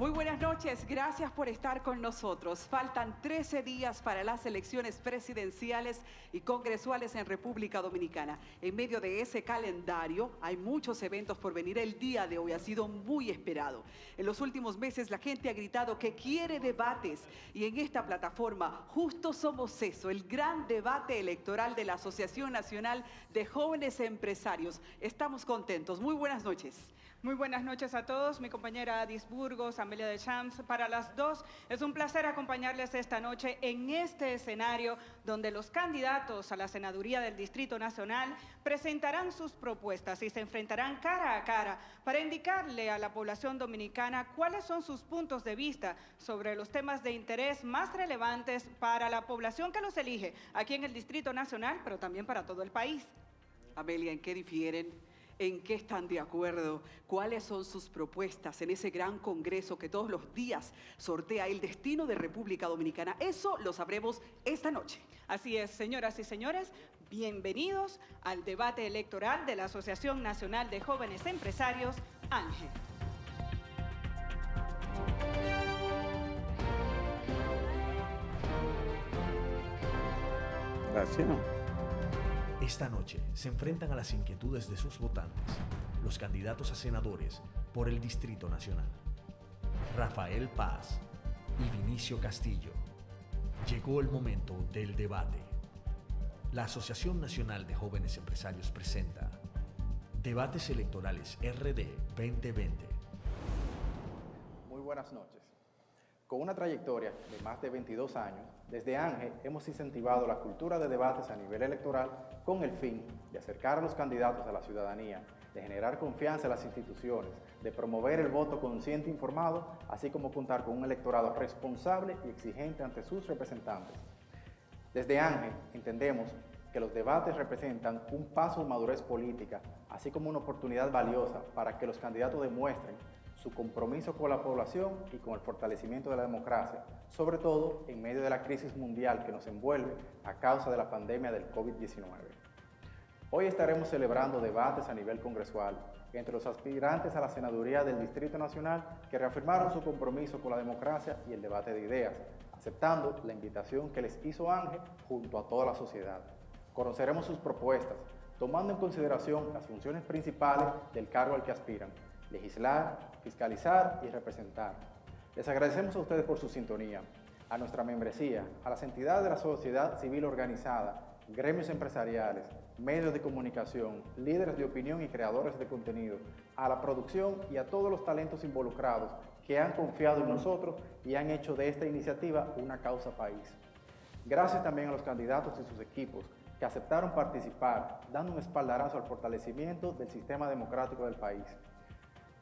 Muy buenas noches, gracias por estar con nosotros. Faltan 13 días para las elecciones presidenciales y congresuales en República Dominicana. En medio de ese calendario hay muchos eventos por venir. El día de hoy ha sido muy esperado. En los últimos meses la gente ha gritado que quiere debates y en esta plataforma justo somos eso, el gran debate electoral de la Asociación Nacional de Jóvenes Empresarios. Estamos contentos. Muy buenas noches. Muy buenas noches a todos, mi compañera Adis Burgos, Amelia de Champs, para las dos. Es un placer acompañarles esta noche en este escenario donde los candidatos a la senaduría del Distrito Nacional presentarán sus propuestas y se enfrentarán cara a cara para indicarle a la población dominicana cuáles son sus puntos de vista sobre los temas de interés más relevantes para la población que los elige aquí en el Distrito Nacional, pero también para todo el país. Amelia, ¿en qué difieren? ¿En qué están de acuerdo? ¿Cuáles son sus propuestas en ese gran congreso que todos los días sortea el destino de República Dominicana? Eso lo sabremos esta noche. Así es, señoras y señores, bienvenidos al debate electoral de la Asociación Nacional de Jóvenes Empresarios, ANGE. Gracias. Esta noche se enfrentan a las inquietudes de sus votantes, los candidatos a senadores por el Distrito Nacional. Rafael Paz y Vinicio Castillo. Llegó el momento del debate. La Asociación Nacional de Jóvenes Empresarios presenta Debates Electorales RD 2020. Muy buenas noches. Con una trayectoria de más de 22 años, desde ANGE hemos incentivado la cultura de debates a nivel electoral con el fin de acercar a los candidatos a la ciudadanía, de generar confianza en las instituciones, de promover el voto consciente e informado, así como contar con un electorado responsable y exigente ante sus representantes. Desde ANGE entendemos que los debates representan un paso de madurez política, así como una oportunidad valiosa para que los candidatos demuestren su compromiso con la población y con el fortalecimiento de la democracia, sobre todo en medio de la crisis mundial que nos envuelve a causa de la pandemia del COVID-19. Hoy estaremos celebrando debates a nivel congresual entre los aspirantes a la senaduría del Distrito Nacional que reafirmaron su compromiso con la democracia y el debate de ideas, aceptando la invitación que les hizo ANGE junto a toda la sociedad. Conoceremos sus propuestas, tomando en consideración las funciones principales del cargo al que aspiran: legislar, fiscalizar y representar. Les agradecemos a ustedes por su sintonía, a nuestra membresía, a las entidades de la sociedad civil organizada, gremios empresariales, medios de comunicación, líderes de opinión y creadores de contenido, a la producción y a todos los talentos involucrados que han confiado en nosotros y han hecho de esta iniciativa una causa país. Gracias también a los candidatos y sus equipos que aceptaron participar, dando un espaldarazo al fortalecimiento del sistema democrático del país.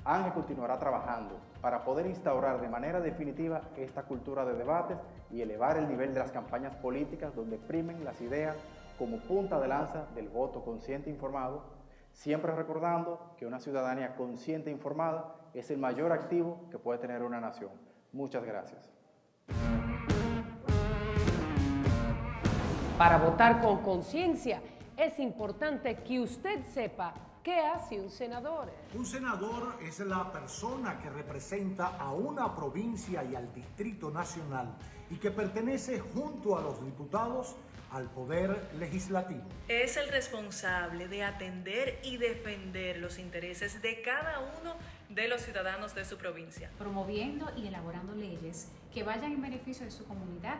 ANGE continuará trabajando para poder instaurar de manera definitiva esta cultura de debates y elevar el nivel de las campañas políticas donde primen las ideas como punta de lanza del voto consciente e informado, siempre recordando que una ciudadanía consciente e informada es el mayor activo que puede tener una nación. Muchas gracias. Para votar con conciencia, es importante que usted sepa qué hace un senador. Un senador es la persona que representa a una provincia y al Distrito Nacional y que pertenece junto a los diputados al poder legislativo. Es el responsable de atender y defender los intereses de cada uno de los ciudadanos de su provincia, promoviendo y elaborando leyes que vayan en beneficio de su comunidad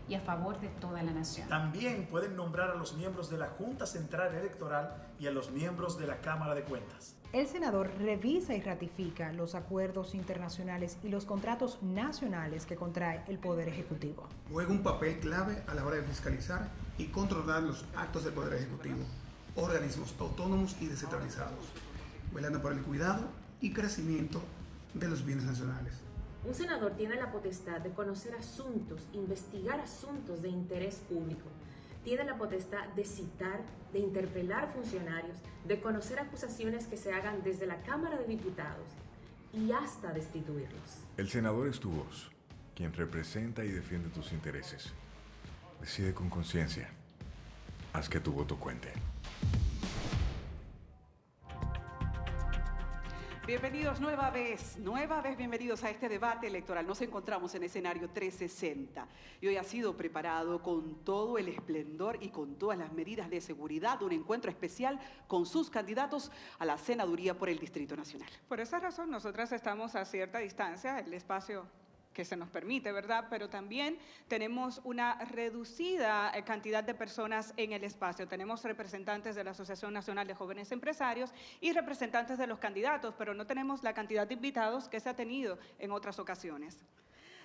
y a favor de toda la nación. También pueden nombrar a los miembros de la Junta Central Electoral y a los miembros de la Cámara de Cuentas. El senador revisa y ratifica los acuerdos internacionales y los contratos nacionales que contrae el Poder Ejecutivo. Juega un papel clave a la hora de fiscalizar y controlar los actos del Poder Ejecutivo, organismos autónomos y descentralizados, velando por el cuidado y crecimiento de los bienes nacionales. Un senador tiene la potestad de conocer asuntos, investigar asuntos de interés público. Tiene la potestad de citar, de interpelar funcionarios, de conocer acusaciones que se hagan desde la Cámara de Diputados y hasta destituirlos. El senador es tu voz, quien representa y defiende tus intereses. Decide con conciencia. Haz que tu voto cuente. Bienvenidos nueva vez, bienvenidos a este debate electoral. Nos encontramos en escenario 360 y hoy ha sido preparado con todo el esplendor y con todas las medidas de seguridad, un encuentro especial con sus candidatos a la senaduría por el Distrito Nacional. Por esa razón, nosotras estamos a cierta distancia, el espacio que se nos permite, ¿verdad? Pero también tenemos una reducida cantidad de personas en el espacio. Tenemos representantes de la Asociación Nacional de Jóvenes Empresarios y representantes de los candidatos, pero no tenemos la cantidad de invitados que se ha tenido en otras ocasiones.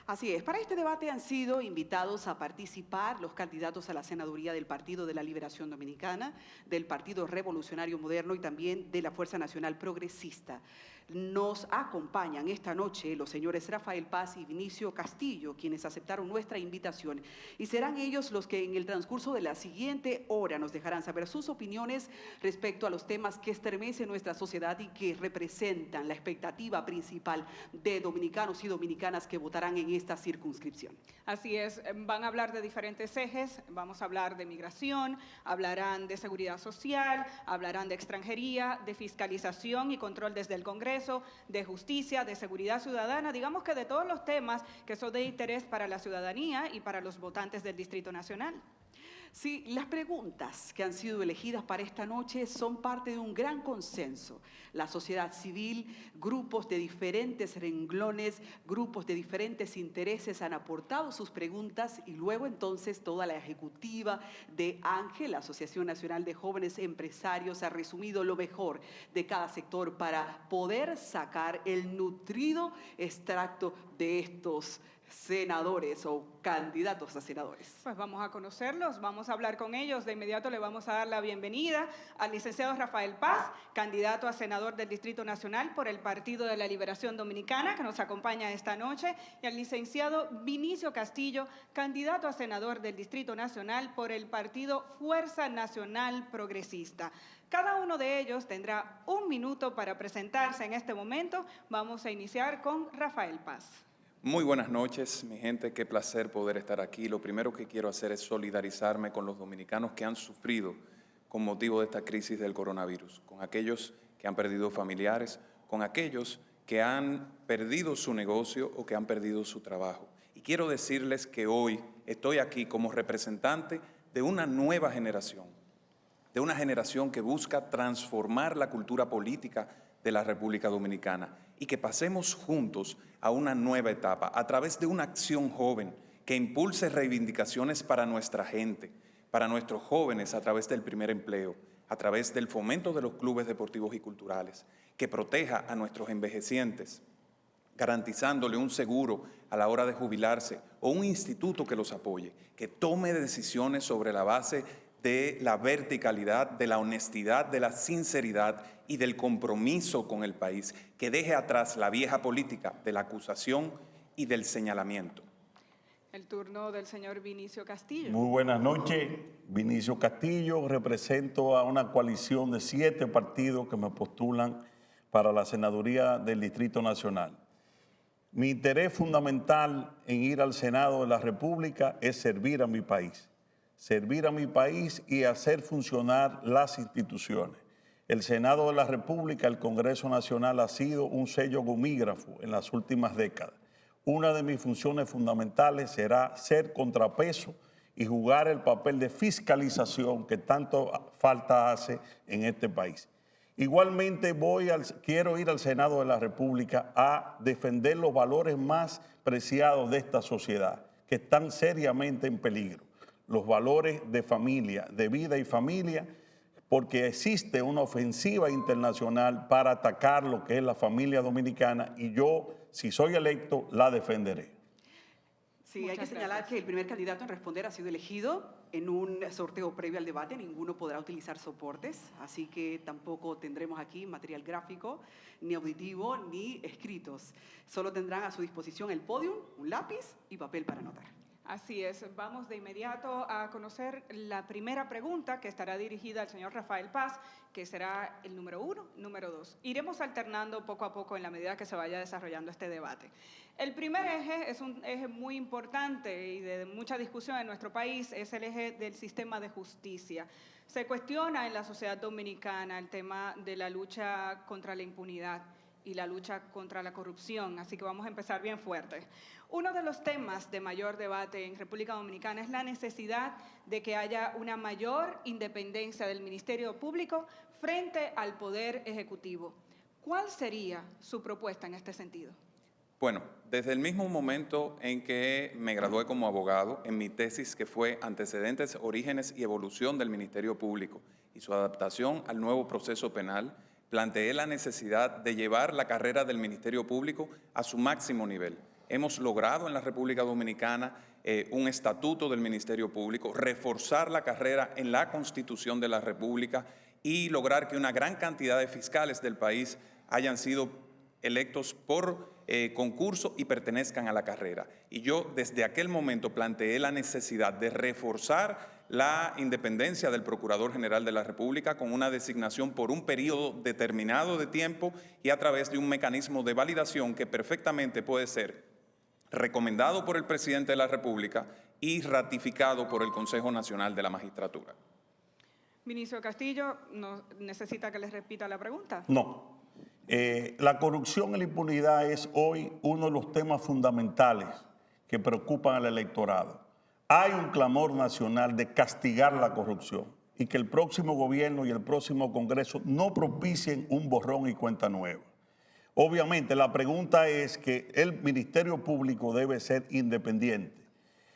Así es, para este debate han sido invitados a participar los candidatos a la senaduría del Partido de la Liberación Dominicana, del Partido Revolucionario Moderno y también de la Fuerza Nacional Progresista. Nos acompañan esta noche los señores Rafael Paz y Vinicio Castillo, quienes aceptaron nuestra invitación. Y serán ellos los que en el transcurso de la siguiente hora nos dejarán saber sus opiniones respecto a los temas que estremecen nuestra sociedad y que representan la expectativa principal de dominicanos y dominicanas que votarán en esta circunscripción. Así es, van a hablar de diferentes ejes, vamos a hablar de migración, hablarán de seguridad social, hablarán de extranjería, de fiscalización y control desde el Congreso, de justicia, de seguridad ciudadana, digamos que de todos los temas que son de interés para la ciudadanía y para los votantes del Distrito Nacional. Sí, las preguntas que han sido elegidas para esta noche son parte de un gran consenso. La sociedad civil, grupos de diferentes renglones, grupos de diferentes intereses han aportado sus preguntas y luego entonces toda la ejecutiva de Ángel, la Asociación Nacional de Jóvenes Empresarios, ha resumido lo mejor de cada sector para poder sacar el nutrido extracto de estos senadores o candidatos a senadores. Pues vamos a conocerlos, vamos a hablar con ellos. De inmediato le vamos a dar la bienvenida al licenciado Rafael Paz, candidato a senador del Distrito Nacional por el Partido de la Liberación Dominicana, que nos acompaña esta noche, y al licenciado Vinicio Castillo, candidato a senador del Distrito Nacional por el Partido Fuerza Nacional Progresista. Cada uno de ellos tendrá 1 minuto para presentarse en este momento. Vamos a iniciar con Rafael Paz. Muy buenas noches, mi gente, qué placer poder estar aquí. Lo primero que quiero hacer es solidarizarme con los dominicanos que han sufrido con motivo de esta crisis del coronavirus, con aquellos que han perdido familiares, con aquellos que han perdido su negocio o que han perdido su trabajo. Y quiero decirles que hoy estoy aquí como representante de una nueva generación, de una generación que busca transformar la cultura política de la República Dominicana y que pasemos juntos a una nueva etapa a través de una acción joven que impulse reivindicaciones para nuestra gente, para nuestros jóvenes a través del primer empleo, a través del fomento de los clubes deportivos y culturales, que proteja a nuestros envejecientes, garantizándole un seguro a la hora de jubilarse o un instituto que los apoye, que tome decisiones sobre la base de la verticalidad, de la honestidad, de la sinceridad y del compromiso con el país, que deje atrás la vieja política de la acusación y del señalamiento. El turno del señor Vinicio Castillo. Muy buenas noches, Vinicio Castillo. Represento a una coalición de 7 partidos que me postulan para la senaduría del Distrito Nacional. Mi interés fundamental en ir al Senado de la República es servir a mi país y hacer funcionar las instituciones. El Senado de la República, el Congreso Nacional, ha sido un sello gomígrafo en las últimas décadas. Una de mis funciones fundamentales será ser contrapeso y jugar el papel de fiscalización que tanto falta hace en este país. Igualmente quiero ir al Senado de la República a defender los valores más preciados de esta sociedad, que están seriamente en peligro. Los valores de familia, de vida y familia, porque existe una ofensiva internacional para atacar lo que es la familia dominicana y yo, si soy electo, la defenderé. Sí, hay que señalar que el primer candidato en responder ha sido elegido en un sorteo previo al debate. Ninguno podrá utilizar soportes, así que tampoco tendremos aquí material gráfico, ni auditivo, ni escritos. Solo tendrán a su disposición el podium, un lápiz y papel para anotar. Así es, vamos de inmediato a conocer la primera pregunta que estará dirigida al señor Rafael Paz, que será el número 1, número 2. Iremos alternando poco a poco en la medida que se vaya desarrollando este debate. El primer eje es un eje muy importante y de mucha discusión en nuestro país, es el eje del sistema de justicia. Se cuestiona en la sociedad dominicana el tema de la lucha contra la impunidad. y la lucha contra la corrupción, así que vamos a empezar bien fuerte. Uno de los temas de mayor debate en República Dominicana es la necesidad de que haya una mayor independencia del Ministerio Público frente al Poder Ejecutivo. ¿Cuál sería su propuesta en este sentido? Bueno, desde el mismo momento en que me gradué como abogado, en mi tesis que fue Antecedentes, Orígenes y Evolución del Ministerio Público y su adaptación al nuevo proceso penal, planteé la necesidad de llevar la carrera del Ministerio Público a su máximo nivel. Hemos logrado en la República Dominicana un estatuto del Ministerio Público, reforzar la carrera en la Constitución de la República y lograr que una gran cantidad de fiscales del país hayan sido electos por concurso y pertenezcan a la carrera. Y yo desde aquel momento planteé la necesidad de reforzar la independencia del Procurador General de la República con una designación por un periodo determinado de tiempo y a través de un mecanismo de validación que perfectamente puede ser recomendado por el Presidente de la República y ratificado por el Consejo Nacional de la Magistratura. Ministro Castillo, ¿no necesita que les repita la pregunta? No. La corrupción y la impunidad es hoy uno de los temas fundamentales que preocupan al electorado. Hay un clamor nacional de castigar la corrupción y que el próximo gobierno y el próximo Congreso no propicien un borrón y cuenta nueva. Obviamente la pregunta es que el Ministerio Público debe ser independiente.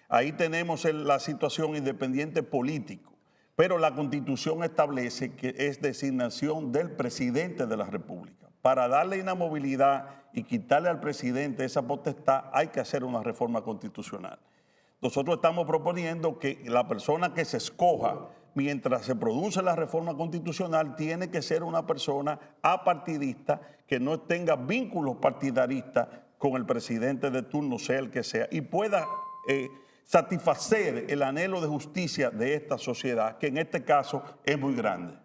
Ahí tenemos la situación independiente político, pero la Constitución establece que es designación del Presidente de la República. Para darle inamovilidad y quitarle al presidente esa potestad hay que hacer una reforma constitucional. Nosotros estamos proponiendo que la persona que se escoja mientras se produce la reforma constitucional tiene que ser una persona apartidista que no tenga vínculos partidaristas con el presidente de turno, sea el que sea, y pueda satisfacer el anhelo de justicia de esta sociedad, que en este caso es muy grande.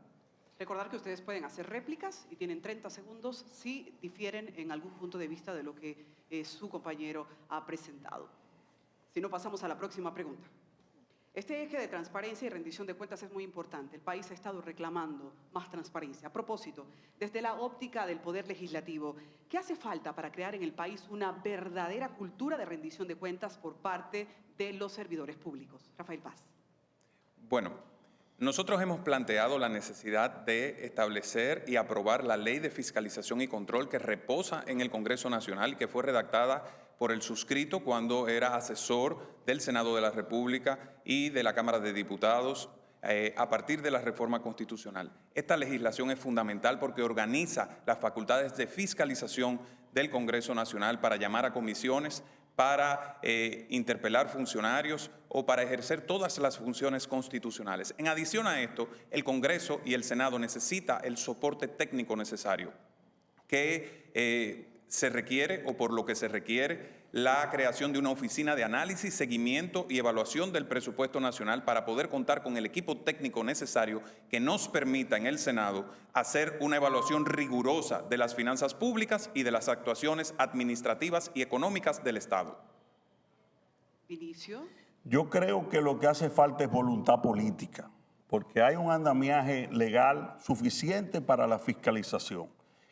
Recordar que ustedes pueden hacer réplicas y tienen 30 segundos si difieren en algún punto de vista de lo que su compañero ha presentado. Si no, pasamos a la próxima pregunta. Este eje de transparencia y rendición de cuentas es muy importante. El país ha estado reclamando más transparencia. A propósito, desde la óptica del Poder Legislativo, ¿qué hace falta para crear en el país una verdadera cultura de rendición de cuentas por parte de los servidores públicos? Rafael Paz. Bueno, nosotros hemos planteado la necesidad de establecer y aprobar la Ley de Fiscalización y Control que reposa en el Congreso Nacional y que fue redactada por el suscrito cuando era asesor del Senado de la República y de la Cámara de Diputados a partir de la reforma constitucional. Esta legislación es fundamental porque organiza las facultades de fiscalización del Congreso Nacional para llamar a comisiones, para interpelar funcionarios o para ejercer todas las funciones constitucionales. En adición a esto, el Congreso y el Senado necesitan el soporte técnico necesario que se requiere o por lo que se requiere la creación de una oficina de análisis, seguimiento y evaluación del presupuesto nacional para poder contar con el equipo técnico necesario que nos permita en el Senado hacer una evaluación rigurosa de las finanzas públicas y de las actuaciones administrativas y económicas del Estado. Vinicio. Yo creo que lo que hace falta es voluntad política, porque hay un andamiaje legal suficiente para la fiscalización.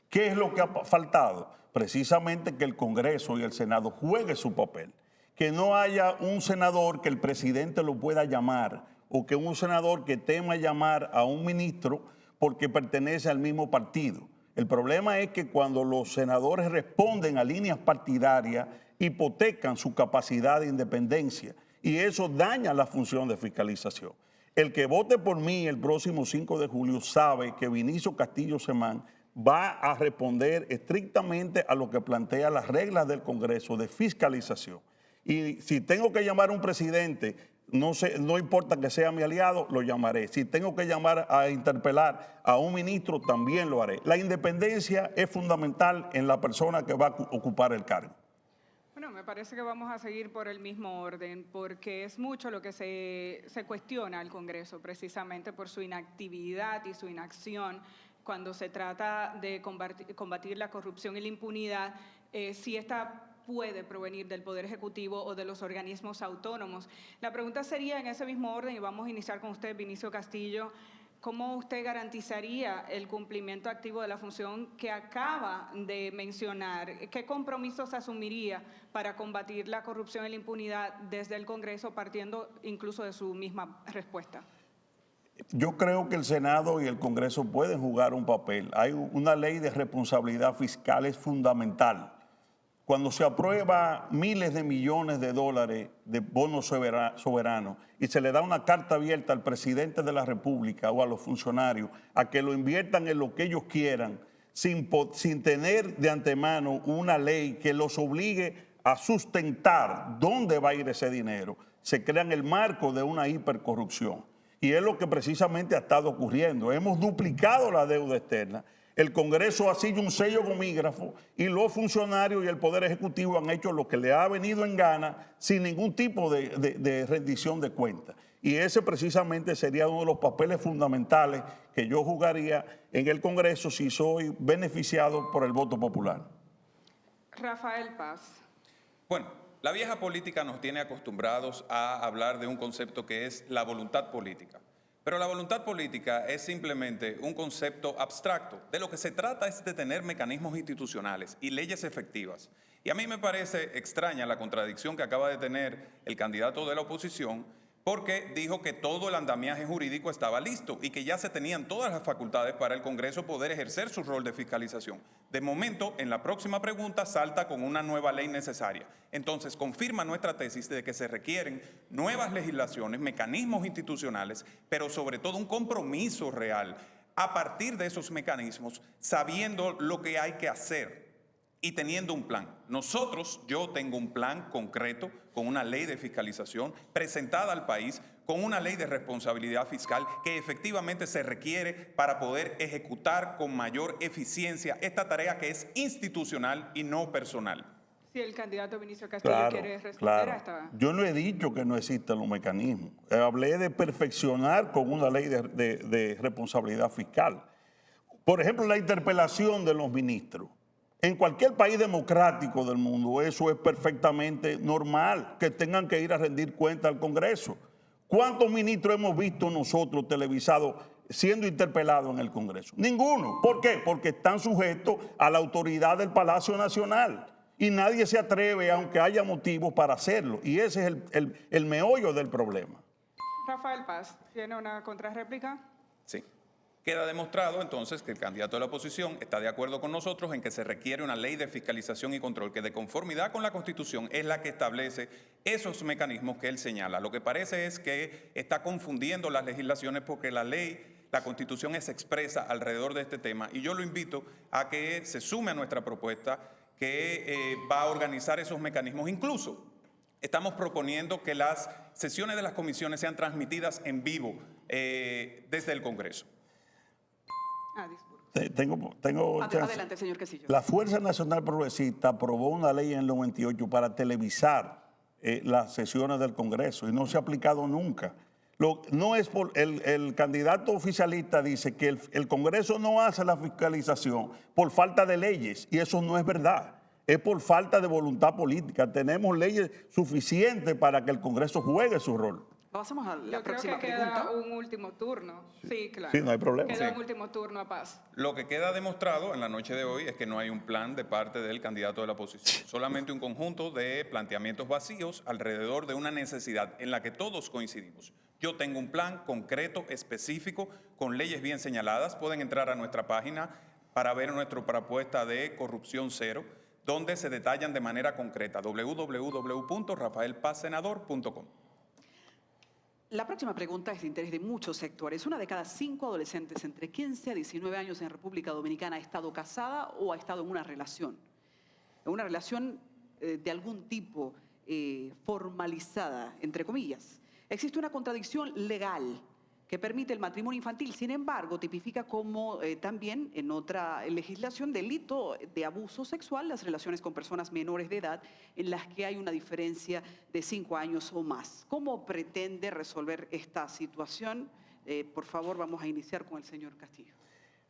¿Qué es lo que ha faltado? Precisamente que el Congreso y el Senado jueguen su papel. Que no haya un senador que el presidente lo pueda llamar o que un senador que tema llamar a un ministro porque pertenece al mismo partido. El problema es que cuando los senadores responden a líneas partidarias, hipotecan su capacidad de independencia y eso daña la función de fiscalización. El que vote por mí el próximo 5 de julio sabe que Vinicio Castillo Semán va a responder estrictamente a lo que plantea las reglas del Congreso de fiscalización. Y si tengo que llamar a un presidente, no importa que sea mi aliado, lo llamaré. Si tengo que llamar a interpelar a un ministro, también lo haré. La independencia es fundamental en la persona que va a ocupar el cargo. Bueno, me parece que vamos a seguir por el mismo orden, porque es mucho lo que se cuestiona al Congreso, precisamente por su inactividad y su inacción cuando se trata de combatir la corrupción y la impunidad, si esta puede provenir del Poder Ejecutivo o de los organismos autónomos. La pregunta sería en ese mismo orden, y vamos a iniciar con usted, Vinicio Castillo, ¿cómo usted garantizaría el cumplimiento activo de la función que acaba de mencionar? ¿Qué compromisos asumiría para combatir la corrupción y la impunidad desde el Congreso, partiendo incluso de su misma respuesta? Yo creo que el Senado y el Congreso pueden jugar un papel. Hay una ley de responsabilidad fiscal, es fundamental. Cuando se aprueba miles de millones de dólares de bonos soberanos y se le da una carta abierta al presidente de la República o a los funcionarios a que lo inviertan en lo que ellos quieran, sin tener de antemano una ley que los obligue a sustentar dónde va a ir ese dinero, se crea en el marco de una hipercorrupción. Y es lo que precisamente ha estado ocurriendo. Hemos duplicado la deuda externa. El Congreso ha sido un sello gomígrafo y los funcionarios y el Poder Ejecutivo han hecho lo que le ha venido en gana sin ningún tipo de rendición de cuentas. Y ese precisamente sería uno de los papeles fundamentales que yo jugaría en el Congreso si soy beneficiado por el voto popular. Rafael Paz. Bueno, la vieja política nos tiene acostumbrados a hablar de un concepto que es la voluntad política. Pero la voluntad política es simplemente un concepto abstracto. De lo que se trata es de tener mecanismos institucionales y leyes efectivas. Y a mí me parece extraña la contradicción que acaba de tener el candidato de la oposición, porque dijo que todo el andamiaje jurídico estaba listo y que ya se tenían todas las facultades para el Congreso poder ejercer su rol de fiscalización. De momento, en la próxima pregunta, salta con una nueva ley necesaria. Entonces, confirma nuestra tesis de que se requieren nuevas legislaciones, mecanismos institucionales, pero sobre todo un compromiso real a partir de esos mecanismos, sabiendo lo que hay que hacer y teniendo un plan. Yo tengo un plan concreto con una ley de fiscalización presentada al país, con una ley de responsabilidad fiscal que efectivamente se requiere para poder ejecutar con mayor eficiencia esta tarea que es institucional y no personal. Si el candidato Vinicio Castillo quiere responder a esta... Yo no he dicho que no existan los mecanismos. Hablé de perfeccionar con una ley de responsabilidad fiscal. Por ejemplo, la interpelación de los ministros. En cualquier país democrático del mundo eso es perfectamente normal, que tengan que ir a rendir cuenta al Congreso. ¿Cuántos ministros hemos visto nosotros televisados siendo interpelados en el Congreso? Ninguno. ¿Por qué? Porque están sujetos a la autoridad del Palacio Nacional y nadie se atreve, aunque haya motivos para hacerlo. Y ese es el meollo del problema. Rafael Paz, ¿tiene una contrarréplica? Sí. Queda demostrado entonces que el candidato de la oposición está de acuerdo con nosotros en que se requiere una ley de fiscalización y control que de conformidad con la Constitución es la que establece esos mecanismos que él señala. Lo que parece es que está confundiendo las legislaciones porque la Constitución es expresa alrededor de este tema y yo lo invito a que se sume a nuestra propuesta que va a organizar esos mecanismos. Incluso estamos proponiendo que las sesiones de las comisiones sean transmitidas en vivo desde el Congreso. Tengo Adelante, señor Castillo. La Fuerza Nacional Progresista aprobó una ley en el 98 para televisar las sesiones del Congreso y no se ha aplicado nunca. El candidato oficialista dice que el Congreso no hace la fiscalización por falta de leyes y eso no es verdad. Es por falta de voluntad política. Tenemos leyes suficientes para que el Congreso juegue su rol. Pasamos a la próxima pregunta. Queda un último turno. Sí, claro. Sí, no hay problema. Queda un último turno a Paz. Lo que queda demostrado en la noche de hoy es que no hay un plan de parte del candidato de la oposición. Solamente un conjunto de planteamientos vacíos alrededor de una necesidad en la que todos coincidimos. Yo tengo un plan concreto, específico, con leyes bien señaladas. Pueden entrar a nuestra página para ver nuestra propuesta de corrupción cero, donde se detallan de manera concreta. www.rafaelpazsenador.com. La próxima pregunta es de interés de muchos sectores. Una de cada 5 adolescentes entre 15 a 19 años en República Dominicana ha estado casada o ha estado en una relación de algún tipo formalizada, entre comillas. Existe una contradicción legal que permite el matrimonio infantil, sin embargo, tipifica como también en otra legislación delito de abuso sexual las relaciones con personas menores de edad en las que hay una diferencia de 5 años o más. ¿Cómo pretende resolver esta situación? Por favor, vamos a iniciar con el señor Castillo.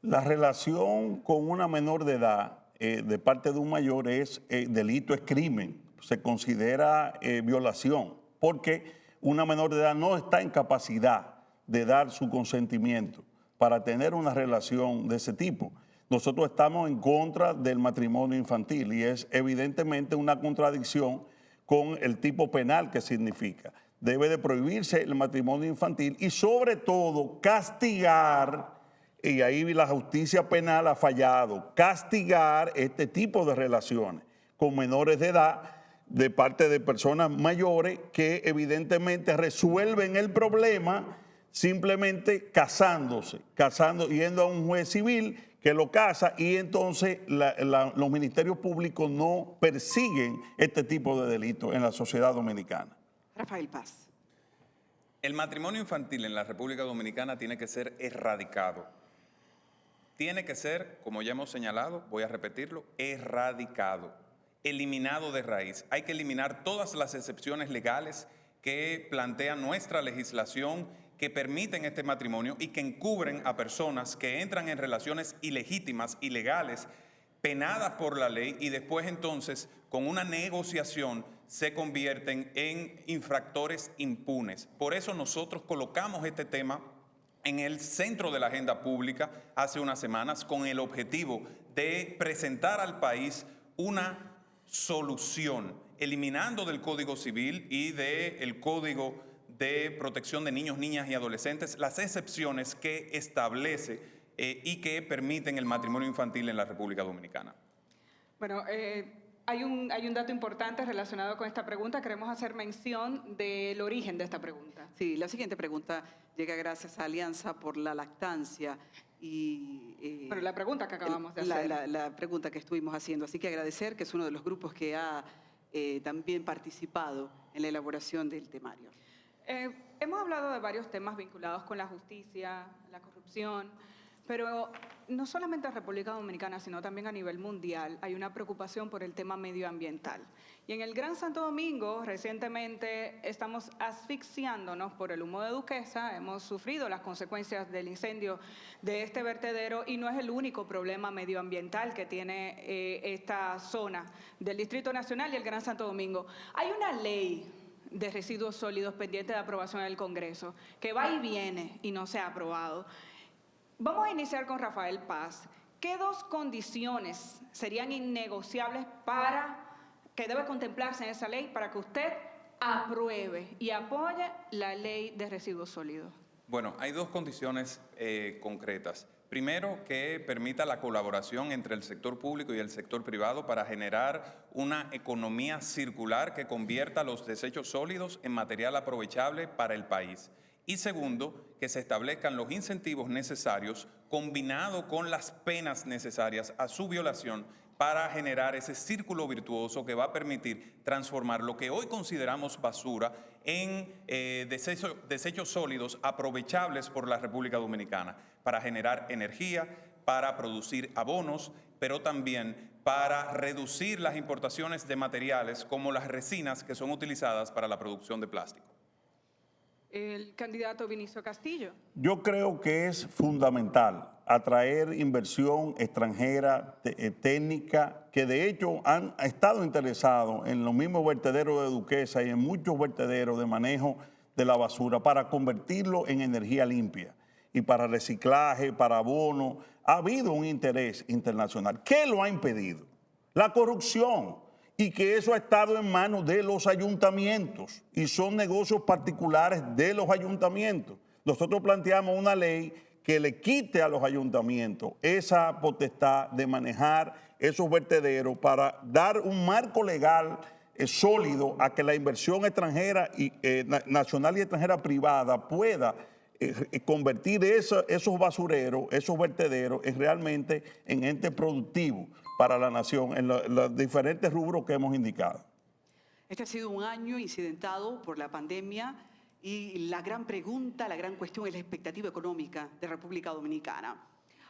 La relación con una menor de edad de parte de un mayor es delito, es crimen, se considera violación, porque una menor de edad no está en capacidad de dar su consentimiento. para tener una relación de ese tipo. Nosotros estamos en contra del matrimonio infantil y es evidentemente una contradicción con el tipo penal que significa. Debe de prohibirse el matrimonio infantil y sobre todo castigar, y ahí la justicia penal ha fallado, castigar este tipo de relaciones con menores de edad de parte de personas mayores que evidentemente resuelven el problema simplemente casándose, yendo a un juez civil que lo casa y entonces los ministerios públicos no persiguen este tipo de delitos en la sociedad dominicana. Rafael Paz. El matrimonio infantil en la República Dominicana tiene que ser erradicado. Tiene que ser, como ya hemos señalado, voy a repetirlo, erradicado, eliminado de raíz. Hay que eliminar todas las excepciones legales que plantea nuestra legislación que permiten este matrimonio y que encubren a personas que entran en relaciones ilegítimas, ilegales, penadas por la ley y después entonces con una negociación se convierten en infractores impunes. Por eso nosotros colocamos este tema en el centro de la agenda pública hace unas semanas con el objetivo de presentar al país una solución, eliminando del Código Civil y del Código de Protección de Niños, Niñas y Adolescentes las excepciones que establece y que permiten el matrimonio infantil en la República Dominicana. Bueno, hay un dato importante relacionado con esta pregunta. Queremos hacer mención del origen de esta pregunta. Sí, la siguiente pregunta llega gracias a Alianza por la Lactancia y... Bueno, la pregunta que acabamos de hacer. La pregunta que estuvimos haciendo. Así que agradecer que es uno de los grupos que ha también participado en la elaboración del temario. Hemos hablado de varios temas vinculados con la justicia, la corrupción, pero no solamente en República Dominicana, sino también a nivel mundial hay una preocupación por el tema medioambiental. Y en el Gran Santo Domingo, recientemente, estamos asfixiándonos por el humo de Duquesa, hemos sufrido las consecuencias del incendio de este vertedero y no es el único problema medioambiental que tiene esta zona del Distrito Nacional y el Gran Santo Domingo. Hay una ley de residuos sólidos pendiente de aprobación en el Congreso, que va y viene y no se ha aprobado. Vamos a iniciar con Rafael Paz. ¿Qué dos condiciones serían innegociables que debe contemplarse en esa ley para que usted apruebe y apoye la ley de residuos sólidos? Bueno, hay dos condiciones concretas. Primero, que permita la colaboración entre el sector público y el sector privado para generar una economía circular que convierta los desechos sólidos en material aprovechable para el país. Y segundo, que se establezcan los incentivos necesarios combinado con las penas necesarias a su violación para generar ese círculo virtuoso que va a permitir transformar lo que hoy consideramos basura en desechos sólidos aprovechables por la República Dominicana para generar energía, para producir abonos, pero también para reducir las importaciones de materiales como las resinas que son utilizadas para la producción de plástico. El candidato Vinicio Castillo. Yo creo que es fundamental atraer inversión extranjera, técnica, que de hecho han estado interesados en los mismos vertederos de Duquesa y en muchos vertederos de manejo de la basura para convertirlo en energía limpia y para reciclaje, para abono. Ha habido un interés internacional. ¿Qué lo ha impedido? La corrupción. Y que eso ha estado en manos de los ayuntamientos y son negocios particulares de los ayuntamientos. Nosotros planteamos una ley que le quite a los ayuntamientos esa potestad de manejar esos vertederos para dar un marco legal sólido a que la inversión extranjera y nacional y extranjera privada pueda convertir esos basureros, esos vertederos, realmente en entes productivos para la nación en los diferentes rubros que hemos indicado. Este ha sido un año incidentado por la pandemia y la gran pregunta, la gran cuestión es la expectativa económica de República Dominicana.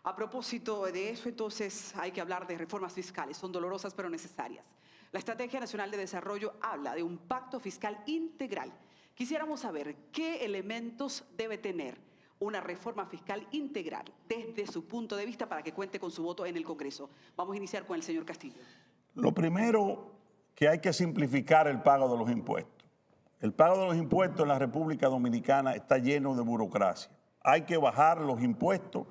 A propósito de eso, entonces, hay que hablar de reformas fiscales. Son dolorosas pero necesarias. La Estrategia Nacional de Desarrollo habla de un pacto fiscal integral. Quisiéramos saber qué elementos debe tener una reforma fiscal integral desde su punto de vista para que cuente con su voto en el Congreso. Vamos a iniciar con el señor Castillo. Lo primero, que hay que simplificar el pago de los impuestos. El pago de los impuestos en la República Dominicana está lleno de burocracia. hay que bajar los impuestos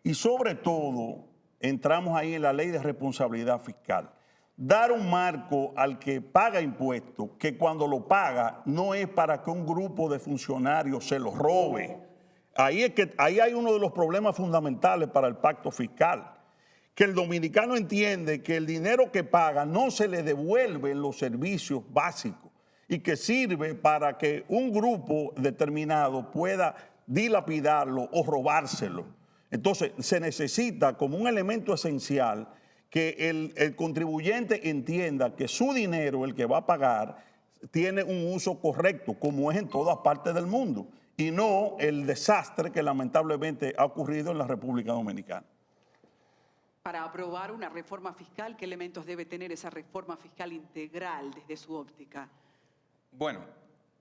y sobre todo entramos ahí en la ley de responsabilidad fiscal. Dar un marco al que paga impuestos, que cuando lo paga no es para que un grupo de funcionarios se lo robe. Ahí hay uno de los problemas fundamentales para el pacto fiscal, que el dominicano entiende que el dinero que paga no se le devuelve en los servicios básicos y que sirve para que un grupo determinado pueda dilapidarlo o robárselo. Entonces se necesita como un elemento esencial que el contribuyente entienda que su dinero, el que va a pagar, tiene un uso correcto, como es en todas partes del mundo, y no el desastre que lamentablemente ha ocurrido en la República Dominicana. Para aprobar una reforma fiscal, ¿qué elementos debe tener esa reforma fiscal integral desde su óptica? Bueno,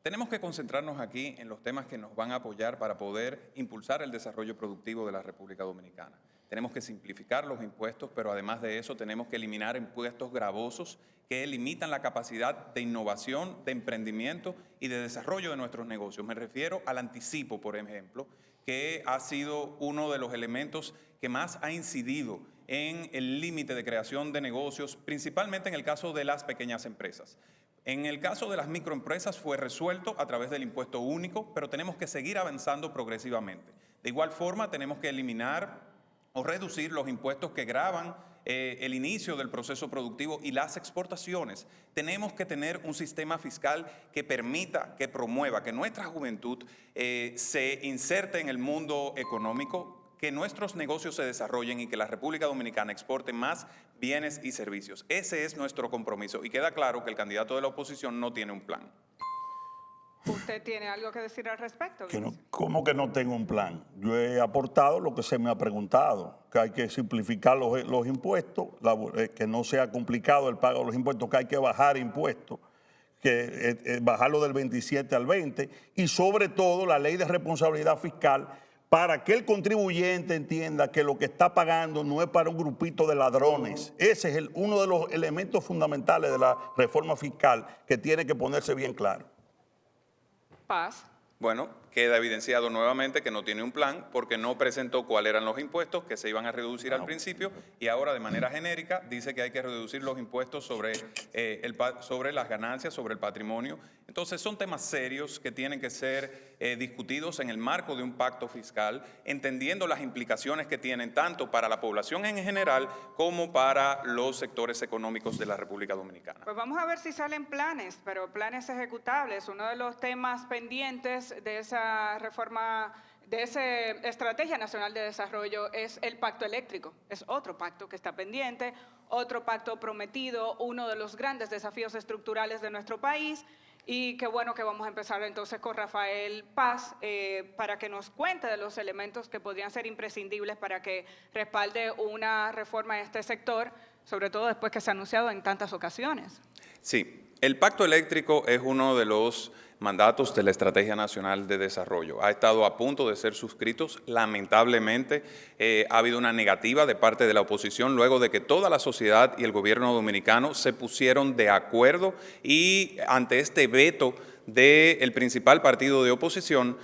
tenemos que concentrarnos aquí en los temas que nos van a apoyar para poder impulsar el desarrollo productivo de la República Dominicana. Tenemos que simplificar los impuestos, pero además de eso tenemos que eliminar impuestos gravosos que limitan la capacidad de innovación, de emprendimiento y de desarrollo de nuestros negocios. Me refiero al anticipo, por ejemplo, que ha sido uno de los elementos que más ha incidido en el límite de creación de negocios, principalmente en el caso de las pequeñas empresas. En el caso de las microempresas fue resuelto a través del impuesto único, pero tenemos que seguir avanzando progresivamente. De igual forma, tenemos que eliminar o reducir los impuestos que gravan el inicio del proceso productivo y las exportaciones. Tenemos que tener un sistema fiscal que permita, que promueva, que nuestra juventud se inserte en el mundo económico, que nuestros negocios se desarrollen y que la República Dominicana exporte más bienes y servicios. Ese es nuestro compromiso y queda claro que el candidato de la oposición no tiene un plan. ¿Usted tiene algo que decir al respecto? ¿Cómo que no tengo un plan? Yo he aportado lo que se me ha preguntado, que hay que simplificar los impuestos, que no sea complicado el pago de los impuestos, que hay que bajar impuestos, que bajarlo del 27 al 20 y sobre todo la ley de responsabilidad fiscal para que el contribuyente entienda que lo que está pagando no es para un grupito de ladrones. Ese es uno de los elementos fundamentales de la reforma fiscal que tiene que ponerse bien claro. Paz. Bueno, queda evidenciado nuevamente que no tiene un plan porque no presentó cuáles eran los impuestos que se iban a reducir al principio y ahora de manera genérica dice que hay que reducir los impuestos sobre las ganancias, sobre el patrimonio. Entonces son temas serios que tienen que ser discutidos en el marco de un pacto fiscal, entendiendo las implicaciones que tienen tanto para la población en general como para los sectores económicos de la República Dominicana. Pues vamos a ver si salen planes, pero planes ejecutables. Uno de los temas pendientes de esa reforma, de esa Estrategia Nacional de Desarrollo es el pacto eléctrico. Es otro pacto que está pendiente, otro pacto prometido, uno de los grandes desafíos estructurales de nuestro país. Y qué bueno que vamos a empezar entonces con Rafael Paz para que nos cuente de los elementos que podrían ser imprescindibles para que respalde una reforma en este sector, sobre todo después que se ha anunciado en tantas ocasiones. Sí, el pacto eléctrico es uno de los mandatos de la Estrategia Nacional de Desarrollo. Ha estado a punto de ser suscritos. Lamentablemente ha habido una negativa de parte de la oposición luego de que toda la sociedad y el gobierno dominicano se pusieron de acuerdo y ante este veto del principal partido de oposición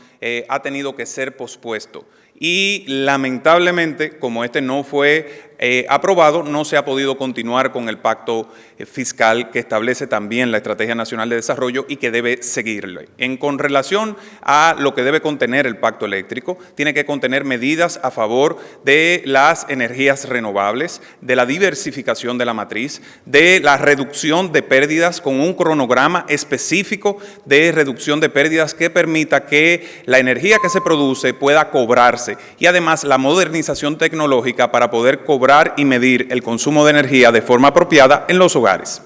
ha tenido que ser pospuesto. Y lamentablemente, como este no fue aprobado, no se ha podido continuar con el pacto fiscal que establece también la Estrategia Nacional de Desarrollo y que debe seguirle. Con relación a lo que debe contener el pacto eléctrico, tiene que contener medidas a favor de las energías renovables, de la diversificación de la matriz, de la reducción de pérdidas con un cronograma específico de reducción de pérdidas que permita que la energía que se produce pueda cobrarse y además la modernización tecnológica para poder cobrar y medir el consumo de energía de forma apropiada en los hogares.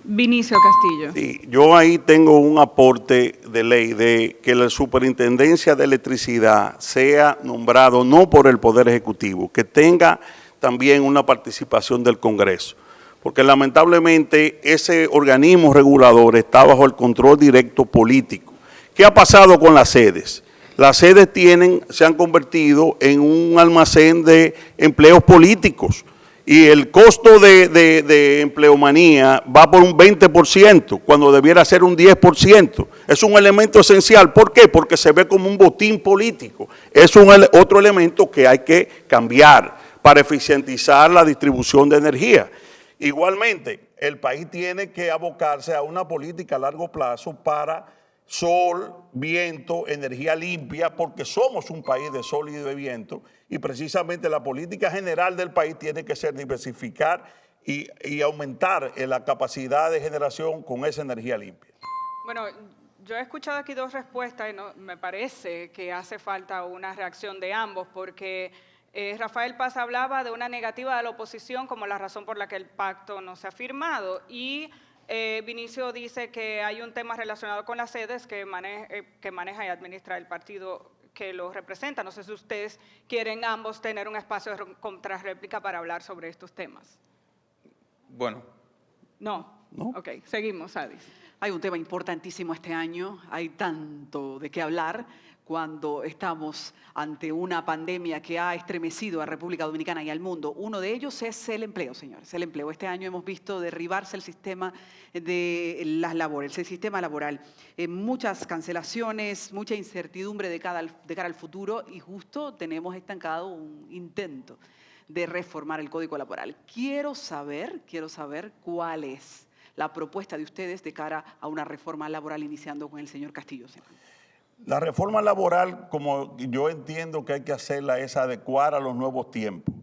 Vinicio Castillo. Sí, yo ahí tengo un aporte de ley de que la Superintendencia de Electricidad sea nombrado no por el Poder Ejecutivo, que tenga también una participación del Congreso, porque lamentablemente ese organismo regulador está bajo el control directo político. ¿Qué ha pasado con las sedes? Las sedes se han convertido en un almacén de empleos políticos y el costo de empleomanía va por un 20% cuando debiera ser un 10%. Es un elemento esencial. ¿Por qué? Porque se ve como un botín político. Es otro elemento que hay que cambiar para eficientizar la distribución de energía. Igualmente, el país tiene que abocarse a una política a largo plazo para sol, viento, energía limpia, porque somos un país de sol y de viento, y precisamente la política general del país tiene que ser diversificar y aumentar la capacidad de generación con esa energía limpia. Bueno, yo he escuchado aquí dos respuestas y me parece que hace falta una reacción de ambos, porque Rafael Paz hablaba de una negativa de la oposición como la razón por la que el pacto no se ha firmado, y Vinicio dice que hay un tema relacionado con las sedes que maneja y administra el partido que lo representa. No sé si ustedes quieren ambos tener un espacio de contrarréplica para hablar sobre estos temas. Bueno. No. Ok, seguimos, Adis. Hay un tema importantísimo este año, hay tanto de qué hablar cuando estamos ante una pandemia que ha estremecido a República Dominicana y al mundo. Uno de ellos es el empleo, señores, el empleo. Este año hemos visto derribarse el sistema de las labores, el sistema laboral. Muchas cancelaciones, mucha incertidumbre de cara al futuro, y justo tenemos estancado un intento de reformar el Código Laboral. Quiero saber cuál es la propuesta de ustedes de cara a una reforma laboral, iniciando con el señor Castillo. La reforma laboral, como yo entiendo que hay que hacerla, es adecuar a los nuevos tiempos.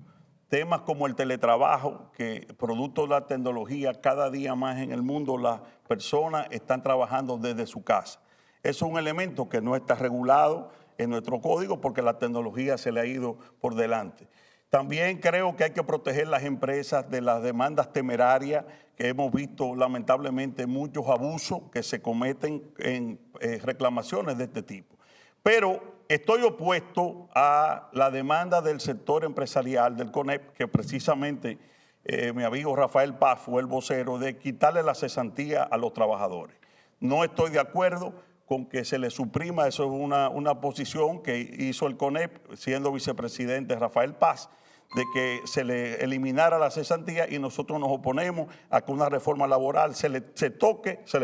Temas como el teletrabajo, que producto de la tecnología, cada día más en el mundo las personas están trabajando desde su casa. Es un elemento que no está regulado en nuestro código porque la tecnología se le ha ido por delante. También creo que hay que proteger las empresas de las demandas temerarias, que hemos visto lamentablemente muchos abusos que se cometen en reclamaciones de este tipo. Pero estoy opuesto a la demanda del sector empresarial del CONEP, que precisamente mi amigo Rafael Paz fue el vocero, de quitarle la cesantía a los trabajadores. No estoy de acuerdo con que se le suprima, eso es una posición que hizo el CONEP, siendo vicepresidente Rafael Paz, de que se le eliminara la cesantía, y nosotros nos oponemos a que una reforma laboral se le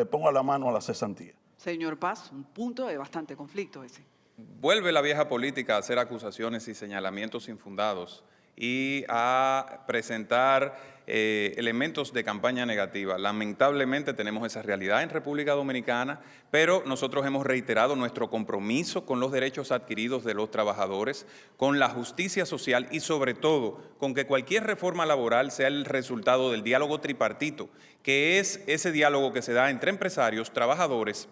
ponga la mano a la cesantía. Señor Paz, un punto de bastante conflicto ese. Vuelve la vieja política a hacer acusaciones y señalamientos infundados y a presentar elementos de campaña negativa. Lamentablemente tenemos esa realidad en República Dominicana, pero nosotros hemos reiterado nuestro compromiso con los derechos adquiridos de los trabajadores, con la justicia social y sobre todo con que cualquier reforma laboral sea el resultado del diálogo tripartito, que es ese diálogo que se da entre empresarios, trabajadores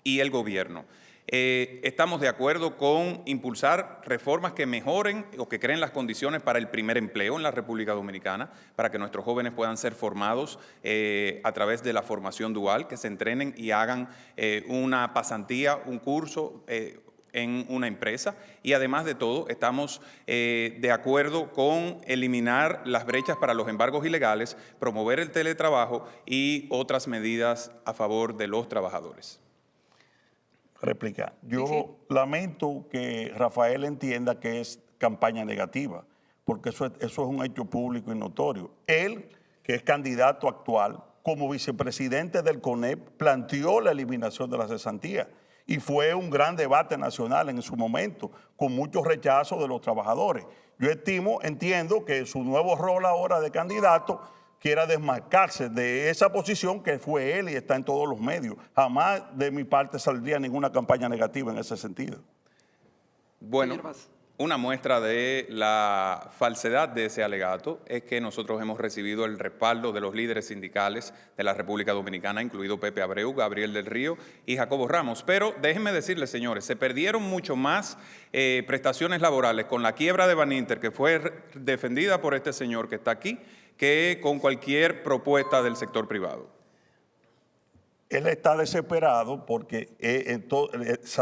y el gobierno. Estamos de acuerdo con impulsar reformas que mejoren o que creen las condiciones para el primer empleo en la República Dominicana, para que nuestros jóvenes puedan ser formados a través de la formación dual, que se entrenen y hagan una pasantía, un curso en una empresa. Y además de todo, estamos de acuerdo con eliminar las brechas para los embargos ilegales, promover el teletrabajo y otras medidas a favor de los trabajadores. Réplica. Yo lamento que Rafael entienda que es campaña negativa, porque eso es un hecho público y notorio. Él, que es candidato actual, como vicepresidente del CONEP, planteó la eliminación de la cesantía y fue un gran debate nacional en su momento, con mucho rechazo de los trabajadores. Yo entiendo que su nuevo rol ahora de candidato quiera desmarcarse de esa posición que fue él y está en todos los medios. Jamás de mi parte saldría ninguna campaña negativa en ese sentido. Bueno, una muestra de la falsedad de ese alegato es que nosotros hemos recibido el respaldo de los líderes sindicales de la República Dominicana, incluido Pepe Abreu, Gabriel del Río y Jacobo Ramos. Pero déjenme decirles, señores, se perdieron mucho más prestaciones laborales con la quiebra de Baninter, que fue defendida por este señor que está aquí, que con cualquier propuesta del sector privado. Él está desesperado porque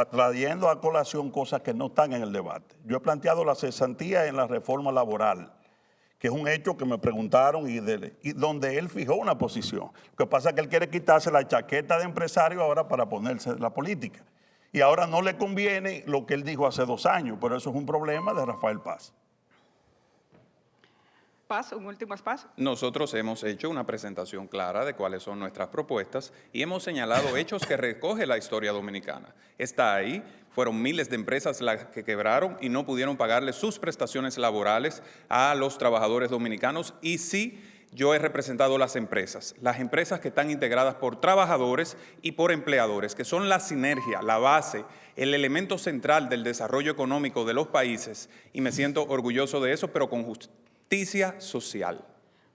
trayendo a colación cosas que no están en el debate. Yo he planteado la cesantía en la reforma laboral, que es un hecho que me preguntaron y donde él fijó una posición. Lo que pasa es que él quiere quitarse la chaqueta de empresario ahora para ponerse la política. Y ahora no le conviene lo que él dijo hace 2 años, pero eso es un problema de Rafael Paz. Paz, un último espacio. Nosotros hemos hecho una presentación clara de cuáles son nuestras propuestas y hemos señalado hechos que recoge la historia dominicana. Está ahí, fueron miles de empresas las que quebraron y no pudieron pagarle sus prestaciones laborales a los trabajadores dominicanos y sí, yo he representado las empresas que están integradas por trabajadores y por empleadores, que son la sinergia, la base, el elemento central del desarrollo económico de los países y me siento orgulloso de eso, pero con justicia social.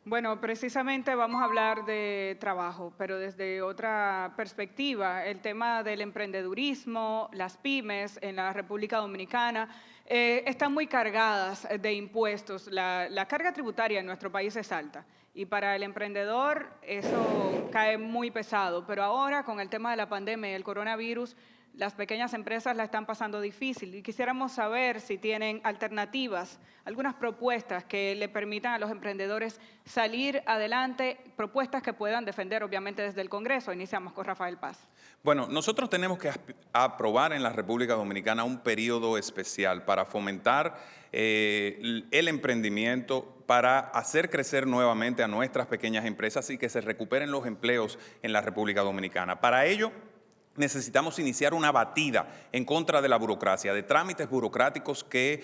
Bueno, precisamente vamos a hablar de trabajo, pero desde otra perspectiva, el tema del emprendedurismo, las pymes en la República Dominicana están muy cargadas de impuestos. La carga tributaria en nuestro país es alta y para el emprendedor eso cae muy pesado, pero ahora con el tema de la pandemia y el coronavirus, las pequeñas empresas la están pasando difícil y quisiéramos saber si tienen alternativas, algunas propuestas que le permitan a los emprendedores salir adelante, propuestas que puedan defender obviamente desde el Congreso. Iniciamos con Rafael Paz. Bueno, nosotros tenemos que aprobar en la República Dominicana un periodo especial para fomentar el emprendimiento, para hacer crecer nuevamente a nuestras pequeñas empresas y que se recuperen los empleos en la República Dominicana. Para ello, necesitamos iniciar una batida en contra de la burocracia, de trámites burocráticos que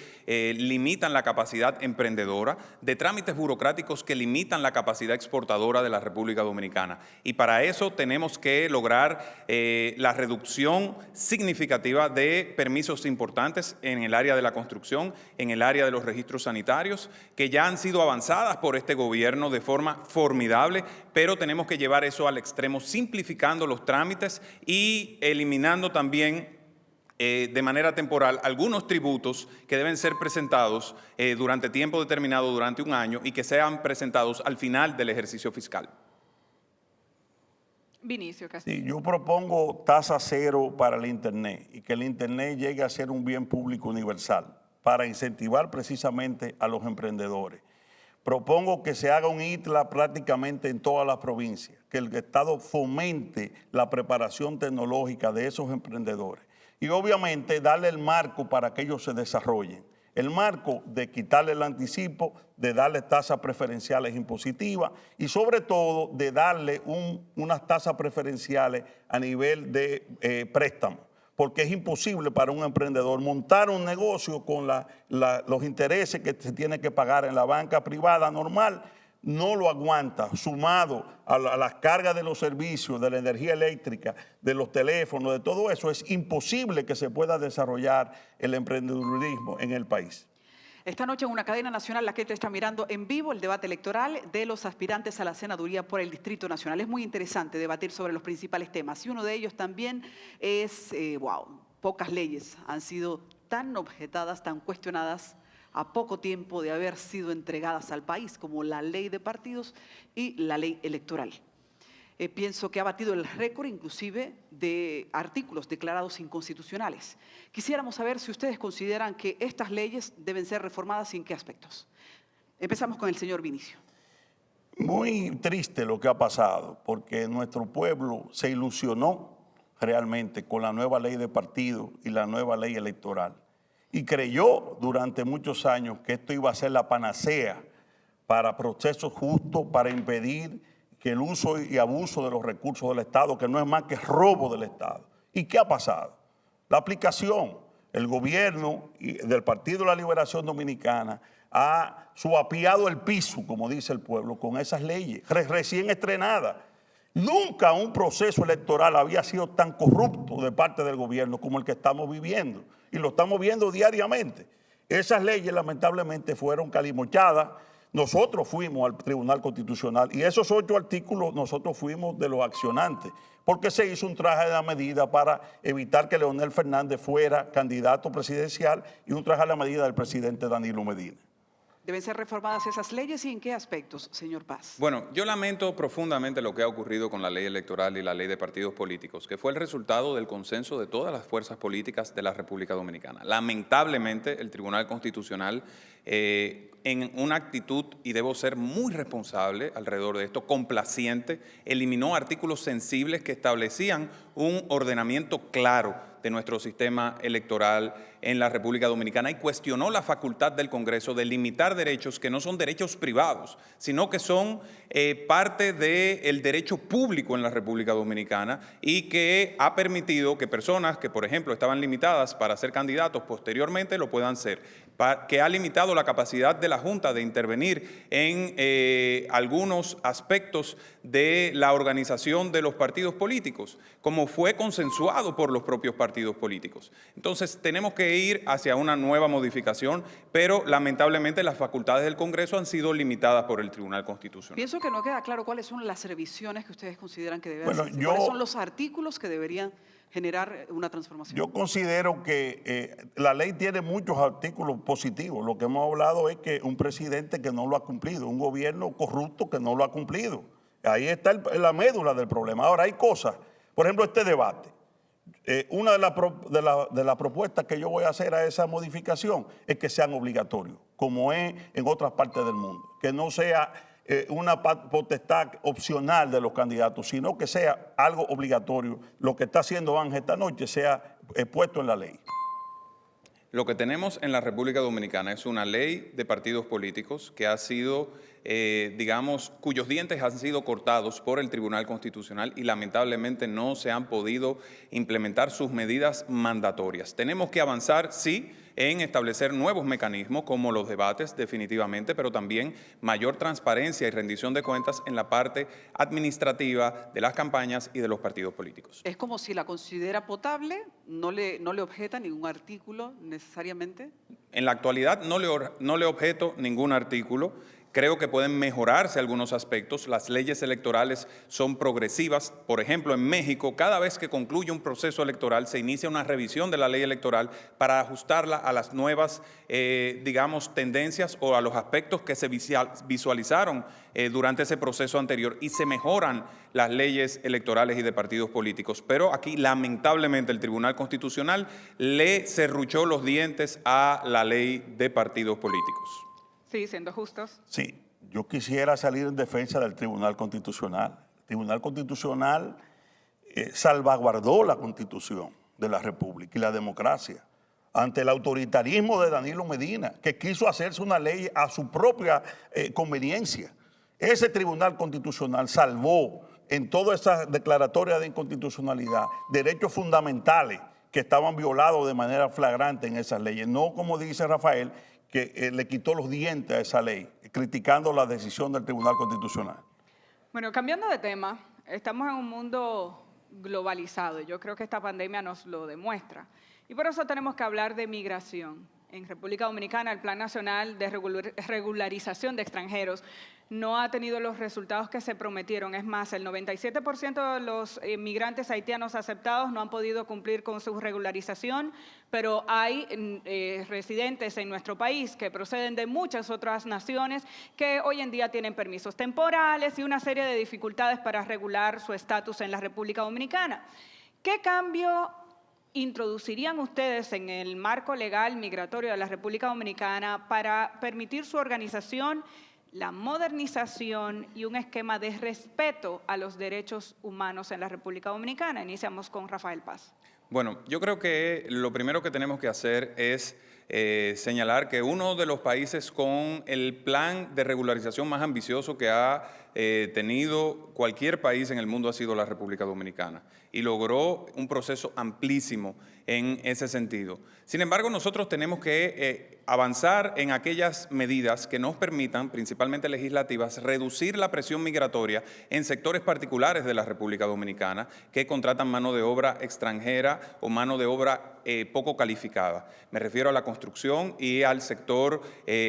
limitan la capacidad emprendedora, de trámites burocráticos que limitan la capacidad exportadora de la República Dominicana. Y para eso tenemos que lograr la reducción significativa de permisos importantes en el área de la construcción, en el área de los registros sanitarios, que ya han sido avanzadas por este gobierno de forma formidable, pero tenemos que llevar eso al extremo, simplificando los trámites y eliminando también de manera temporal algunos tributos que deben ser presentados durante tiempo determinado, durante un año, y que sean presentados al final del ejercicio fiscal. Vinicio Castillo. Sí, yo propongo tasa cero para el Internet y que el Internet llegue a ser un bien público universal para incentivar precisamente a los emprendedores. Propongo que se haga un ITLA prácticamente en todas las provincias, que el Estado fomente la preparación tecnológica de esos emprendedores y obviamente darle el marco para que ellos se desarrollen. El marco de quitarle el anticipo, de darle tasas preferenciales impositivas y sobre todo de darle unas tasas preferenciales a nivel de préstamo. Porque es imposible para un emprendedor montar un negocio con los intereses que se tiene que pagar en la banca privada normal, no lo aguanta, sumado a las cargas de los servicios, de la energía eléctrica, de los teléfonos, de todo eso, es imposible que se pueda desarrollar el emprendedurismo en el país. Esta noche en una cadena nacional la gente está mirando en vivo el debate electoral de los aspirantes a la senaduría por el Distrito Nacional. Es muy interesante debatir sobre los principales temas y uno de ellos también es, pocas leyes han sido tan objetadas, tan cuestionadas a poco tiempo de haber sido entregadas al país, como la ley de partidos y la ley electoral. Pienso que ha batido el récord inclusive de artículos declarados inconstitucionales. Quisiéramos saber si ustedes consideran que estas leyes deben ser reformadas y en qué aspectos. Empezamos con el señor Vinicio. Muy triste lo que ha pasado, porque nuestro pueblo se ilusionó realmente con la nueva ley de partidos y la nueva ley electoral. Y creyó durante muchos años que esto iba a ser la panacea para procesos justos, para impedir que el uso y abuso de los recursos del Estado, que no es más que robo del Estado. ¿Y qué ha pasado? La aplicación, el gobierno del Partido de la Liberación Dominicana ha suapiado el piso, como dice el pueblo, con esas leyes recién estrenadas. Nunca un proceso electoral había sido tan corrupto de parte del gobierno como el que estamos viviendo, y lo estamos viendo diariamente. Esas leyes lamentablemente fueron calimochadas. Nosotros fuimos al Tribunal Constitucional y esos 8 artículos nosotros fuimos de los accionantes, porque se hizo un traje de la medida para evitar que Leonel Fernández fuera candidato presidencial y un traje a la medida del presidente Danilo Medina. ¿Deben ser reformadas esas leyes y en qué aspectos, señor Paz? Bueno, yo lamento profundamente lo que ha ocurrido con la ley electoral y la ley de partidos políticos, que fue el resultado del consenso de todas las fuerzas políticas de la República Dominicana. Lamentablemente, el Tribunal Constitucional, en una actitud, y debo ser muy responsable alrededor de esto, complaciente, eliminó artículos sensibles que establecían un ordenamiento claro de nuestro sistema electoral en la República Dominicana y cuestionó la facultad del Congreso de limitar derechos que no son derechos privados, sino que son parte del derecho público en la República Dominicana y que ha permitido que personas que, por ejemplo, estaban limitadas para ser candidatos posteriormente lo puedan ser, que ha limitado la capacidad de la Junta de intervenir en algunos aspectos de la organización de los partidos políticos, como fue consensuado por los propios partidos políticos. Entonces, tenemos que ir hacia una nueva modificación, pero lamentablemente las facultades del Congreso han sido limitadas por el Tribunal Constitucional. Pienso que no queda claro cuáles son las revisiones que ustedes consideran que deben Bueno, hacerse. ¿Cuáles son los artículos que deberían generar una transformación? Yo considero que la ley tiene muchos artículos positivos. Lo que hemos hablado es que un presidente que no lo ha cumplido, un gobierno corrupto que no lo ha cumplido. Ahí está la médula del problema. Ahora, hay cosas, por ejemplo, este debate. Una de las propuestas que yo voy a hacer a esa modificación es que sean obligatorios, como es en otras partes del mundo. Que no sea una potestad opcional de los candidatos, sino que sea algo obligatorio. Lo que está haciendo Ángel esta noche sea puesto en la ley. Lo que tenemos en la República Dominicana es una ley de partidos políticos que ha sido, digamos, cuyos dientes han sido cortados por el Tribunal Constitucional y lamentablemente no se han podido implementar sus medidas mandatorias. Tenemos que avanzar, sí, en establecer nuevos mecanismos como los debates definitivamente, pero también mayor transparencia y rendición de cuentas en la parte administrativa de las campañas y de los partidos políticos. Es como si la considera potable, no le objeta ningún artículo necesariamente. En la actualidad no le objeto ningún artículo. Creo que pueden mejorarse algunos aspectos. Las leyes electorales son progresivas. Por ejemplo, en México, cada vez que concluye un proceso electoral, se inicia una revisión de la ley electoral para ajustarla a las nuevas, digamos, tendencias o a los aspectos que se visualizaron durante ese proceso anterior y se mejoran las leyes electorales y de partidos políticos. Pero aquí, lamentablemente, el Tribunal Constitucional le serruchó los dientes a la ley de partidos políticos. Sí, siendo justos. Sí, yo quisiera salir en defensa del Tribunal Constitucional. El Tribunal Constitucional salvaguardó la Constitución de la República y la democracia ante el autoritarismo de Danilo Medina, que quiso hacerse una ley a su propia conveniencia. Ese Tribunal Constitucional salvó en toda esa declaratoria de inconstitucionalidad derechos fundamentales que estaban violados de manera flagrante en esas leyes. No, como dice Rafael, que le quitó los dientes a esa ley, criticando la decisión del Tribunal Constitucional. Bueno, cambiando de tema, estamos en un mundo globalizado. Yo creo que esta pandemia nos lo demuestra. Y por eso tenemos que hablar de migración. En República Dominicana, el Plan Nacional de Regularización de Extranjeros no ha tenido los resultados que se prometieron. Es más, el 97% de los migrantes haitianos aceptados no han podido cumplir con su regularización, pero hay residentes en nuestro país que proceden de muchas otras naciones que hoy en día tienen permisos temporales y una serie de dificultades para regular su estatus en la República Dominicana. ¿Qué cambio introducirían ustedes en el marco legal migratorio de la República Dominicana para permitir su organización, la modernización y un esquema de respeto a los derechos humanos en la República Dominicana? Iniciamos con Rafael Paz. Bueno, yo creo que lo primero que tenemos que hacer es señalar que uno de los países con el plan de regularización más ambicioso que ha tenido cualquier país en el mundo ha sido la República Dominicana y logró un proceso amplísimo en ese sentido. Sin embargo, nosotros tenemos que avanzar en aquellas medidas que nos permitan, principalmente legislativas, reducir la presión migratoria en sectores particulares de la República Dominicana que contratan mano de obra extranjera o mano de obra poco calificada. Me refiero a la construcción y al sector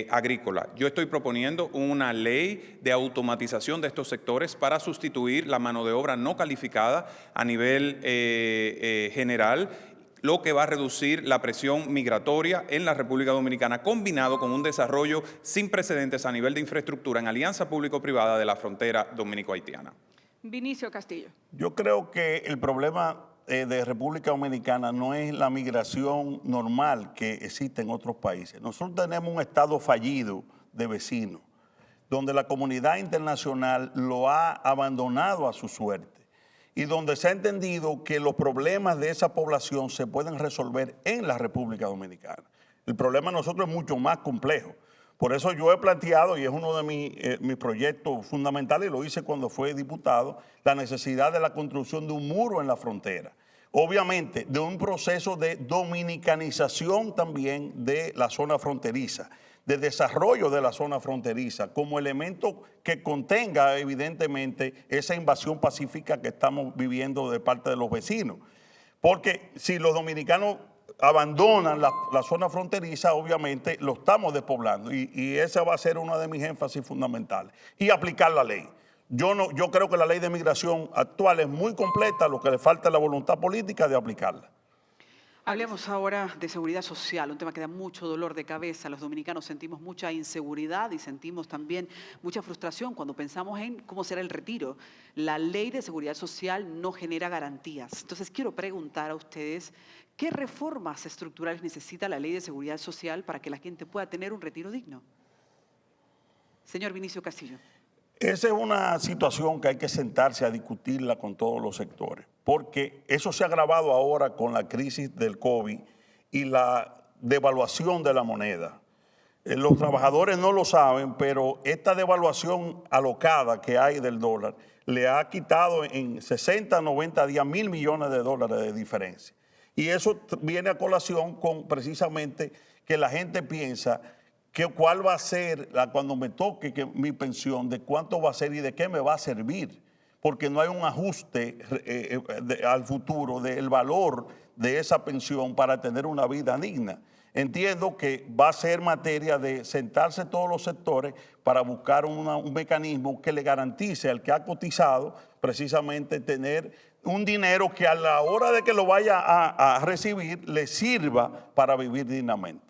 agrícola. Yo estoy proponiendo una ley de automatización de estos sectores para sustituir la mano de obra no calificada a nivel general, lo que va a reducir la presión migratoria en la República Dominicana, combinado con un desarrollo sin precedentes a nivel de infraestructura en alianza público-privada de la frontera dominico-haitiana. Vinicio Castillo. Yo creo que el problema de República Dominicana no es la migración normal que existe en otros países. Nosotros tenemos un Estado fallido de vecinos, donde la comunidad internacional lo ha abandonado a su suerte. y donde se ha entendido que los problemas de esa población se pueden resolver en la República Dominicana. El problema de nosotros es mucho más complejo. Por eso yo he planteado, y es uno de mis proyectos fundamentales, y lo hice cuando fui diputado, la necesidad de la construcción de un muro en la frontera. Obviamente, de un proceso de dominicanización también de la zona fronteriza, de desarrollo de la zona fronteriza, como elemento que contenga evidentemente esa invasión pacífica que estamos viviendo de parte de los vecinos. Porque si los dominicanos abandonan la zona fronteriza, obviamente lo estamos despoblando y esa va a ser uno de mis énfasis fundamentales. Y aplicar la ley. Yo creo que la ley de migración actual es muy completa, lo que le falta es la voluntad política de aplicarla. Hablemos ahora de seguridad social, un tema que da mucho dolor de cabeza. Los dominicanos sentimos mucha inseguridad y sentimos también mucha frustración cuando pensamos en cómo será el retiro. La ley de seguridad social no genera garantías. Entonces quiero preguntar a ustedes, ¿qué reformas estructurales necesita la ley de seguridad social para que la gente pueda tener un retiro digno? Señor Vinicio Castillo. Esa es una situación que hay que sentarse a discutirla con todos los sectores, porque eso se ha agravado ahora con la crisis del COVID y la devaluación de la moneda. Los trabajadores no lo saben, pero esta devaluación alocada que hay del dólar le ha quitado en 60, 90 días $1.000 millones de diferencia. Y eso viene a colación con precisamente que la gente piensa cuál va a ser, cuando me toque mi pensión, de cuánto va a ser y de qué me va a servir, porque no hay un ajuste al futuro del valor de esa pensión para tener una vida digna. Entiendo que va a ser materia de sentarse todos los sectores para buscar un mecanismo que le garantice al que ha cotizado precisamente tener un dinero que a la hora de que lo vaya a recibir le sirva para vivir dignamente.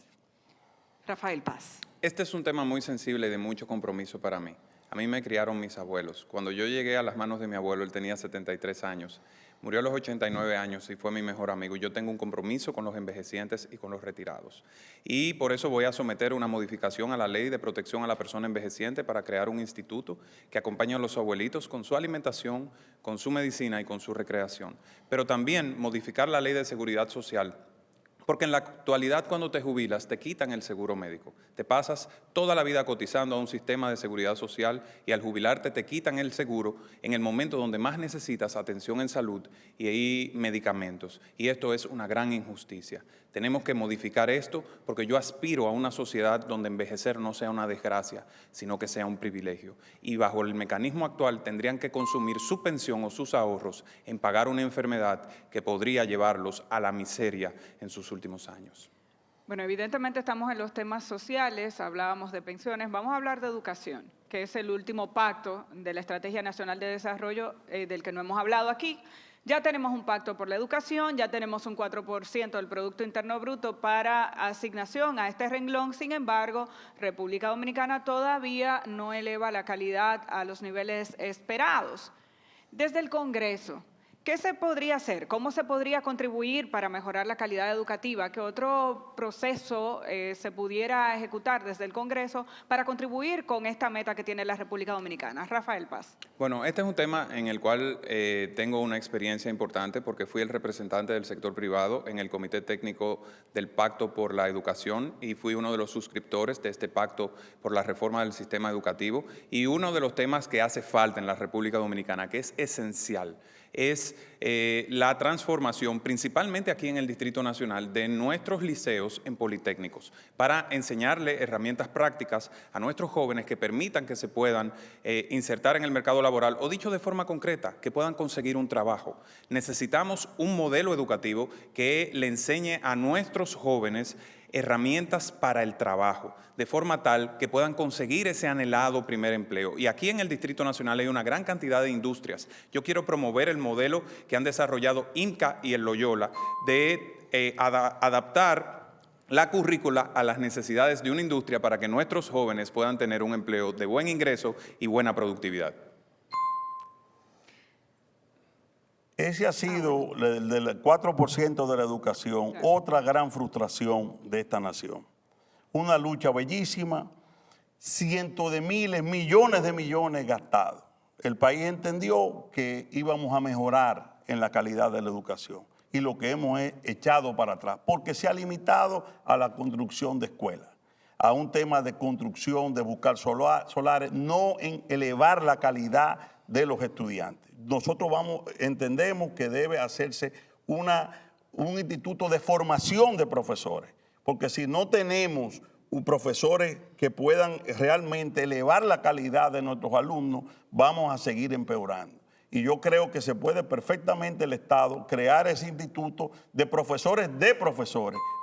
Rafael Paz. Este es un tema muy sensible y de mucho compromiso para mí. A mí me criaron mis abuelos. Cuando yo llegué a las manos de mi abuelo, él tenía 73 años. Murió a los 89 años y fue mi mejor amigo. Yo tengo un compromiso con los envejecientes y con los retirados. Y por eso voy a someter una modificación a la Ley de Protección a la Persona Envejeciente para crear un instituto que acompañe a los abuelitos con su alimentación, con su medicina y con su recreación. Pero también modificar la Ley de Seguridad Social, porque en la actualidad cuando te jubilas te quitan el seguro médico. Te pasas toda la vida cotizando a un sistema de seguridad social y al jubilarte te quitan el seguro en el momento donde más necesitas atención en salud y medicamentos. Y esto es una gran injusticia. Tenemos que modificar esto porque yo aspiro a una sociedad donde envejecer no sea una desgracia, sino que sea un privilegio. Y bajo el mecanismo actual tendrían que consumir su pensión o sus ahorros en pagar una enfermedad que podría llevarlos a la miseria en sus últimos años. Bueno, evidentemente estamos en los temas sociales, hablábamos de pensiones, vamos a hablar de educación, que es el último pacto de la Estrategia Nacional de Desarrollo del que no hemos hablado aquí. Ya tenemos un pacto por la educación, ya tenemos un 4% del Producto Interno Bruto para asignación a este renglón. Sin embargo, República Dominicana todavía no eleva la calidad a los niveles esperados. Desde el Congreso, ¿qué se podría hacer? ¿Cómo se podría contribuir para mejorar la calidad educativa? ¿Qué otro proceso se pudiera ejecutar desde el Congreso para contribuir con esta meta que tiene la República Dominicana? Rafael Paz. Bueno, este es un tema en el cual tengo una experiencia importante porque fui el representante del sector privado en el Comité Técnico del Pacto por la Educación y fui uno de los suscriptores de este pacto por la reforma del sistema educativo. Y uno de los temas que hace falta en la República Dominicana, que es esencial, es la transformación, principalmente aquí en el Distrito Nacional, de nuestros liceos en politécnicos, para enseñarle herramientas prácticas a nuestros jóvenes que permitan que se puedan insertar en el mercado laboral, o dicho de forma concreta, que puedan conseguir un trabajo. Necesitamos un modelo educativo que le enseñe a nuestros jóvenes herramientas para el trabajo, de forma tal que puedan conseguir ese anhelado primer empleo. Y aquí en el Distrito Nacional hay una gran cantidad de industrias. Yo quiero promover el modelo que han desarrollado INCA y el Loyola de adaptar la currícula a las necesidades de una industria para que nuestros jóvenes puedan tener un empleo de buen ingreso y buena productividad. Ese ha sido, del 4% de la educación, otra gran frustración de esta nación. Una lucha bellísima, cientos de miles, millones de millones gastados. el país entendió que íbamos a mejorar en la calidad de la educación y lo que hemos echado para atrás, porque se ha limitado a la construcción de escuelas, a un tema de construcción, de buscar solares, no en elevar la calidad de los estudiantes. Nosotros entendemos que debe hacerse un instituto de formación de profesores, porque si no tenemos profesores que puedan realmente elevar la calidad de nuestros alumnos, vamos a seguir empeorando. Y yo creo que se puede perfectamente el Estado crear ese instituto de profesores,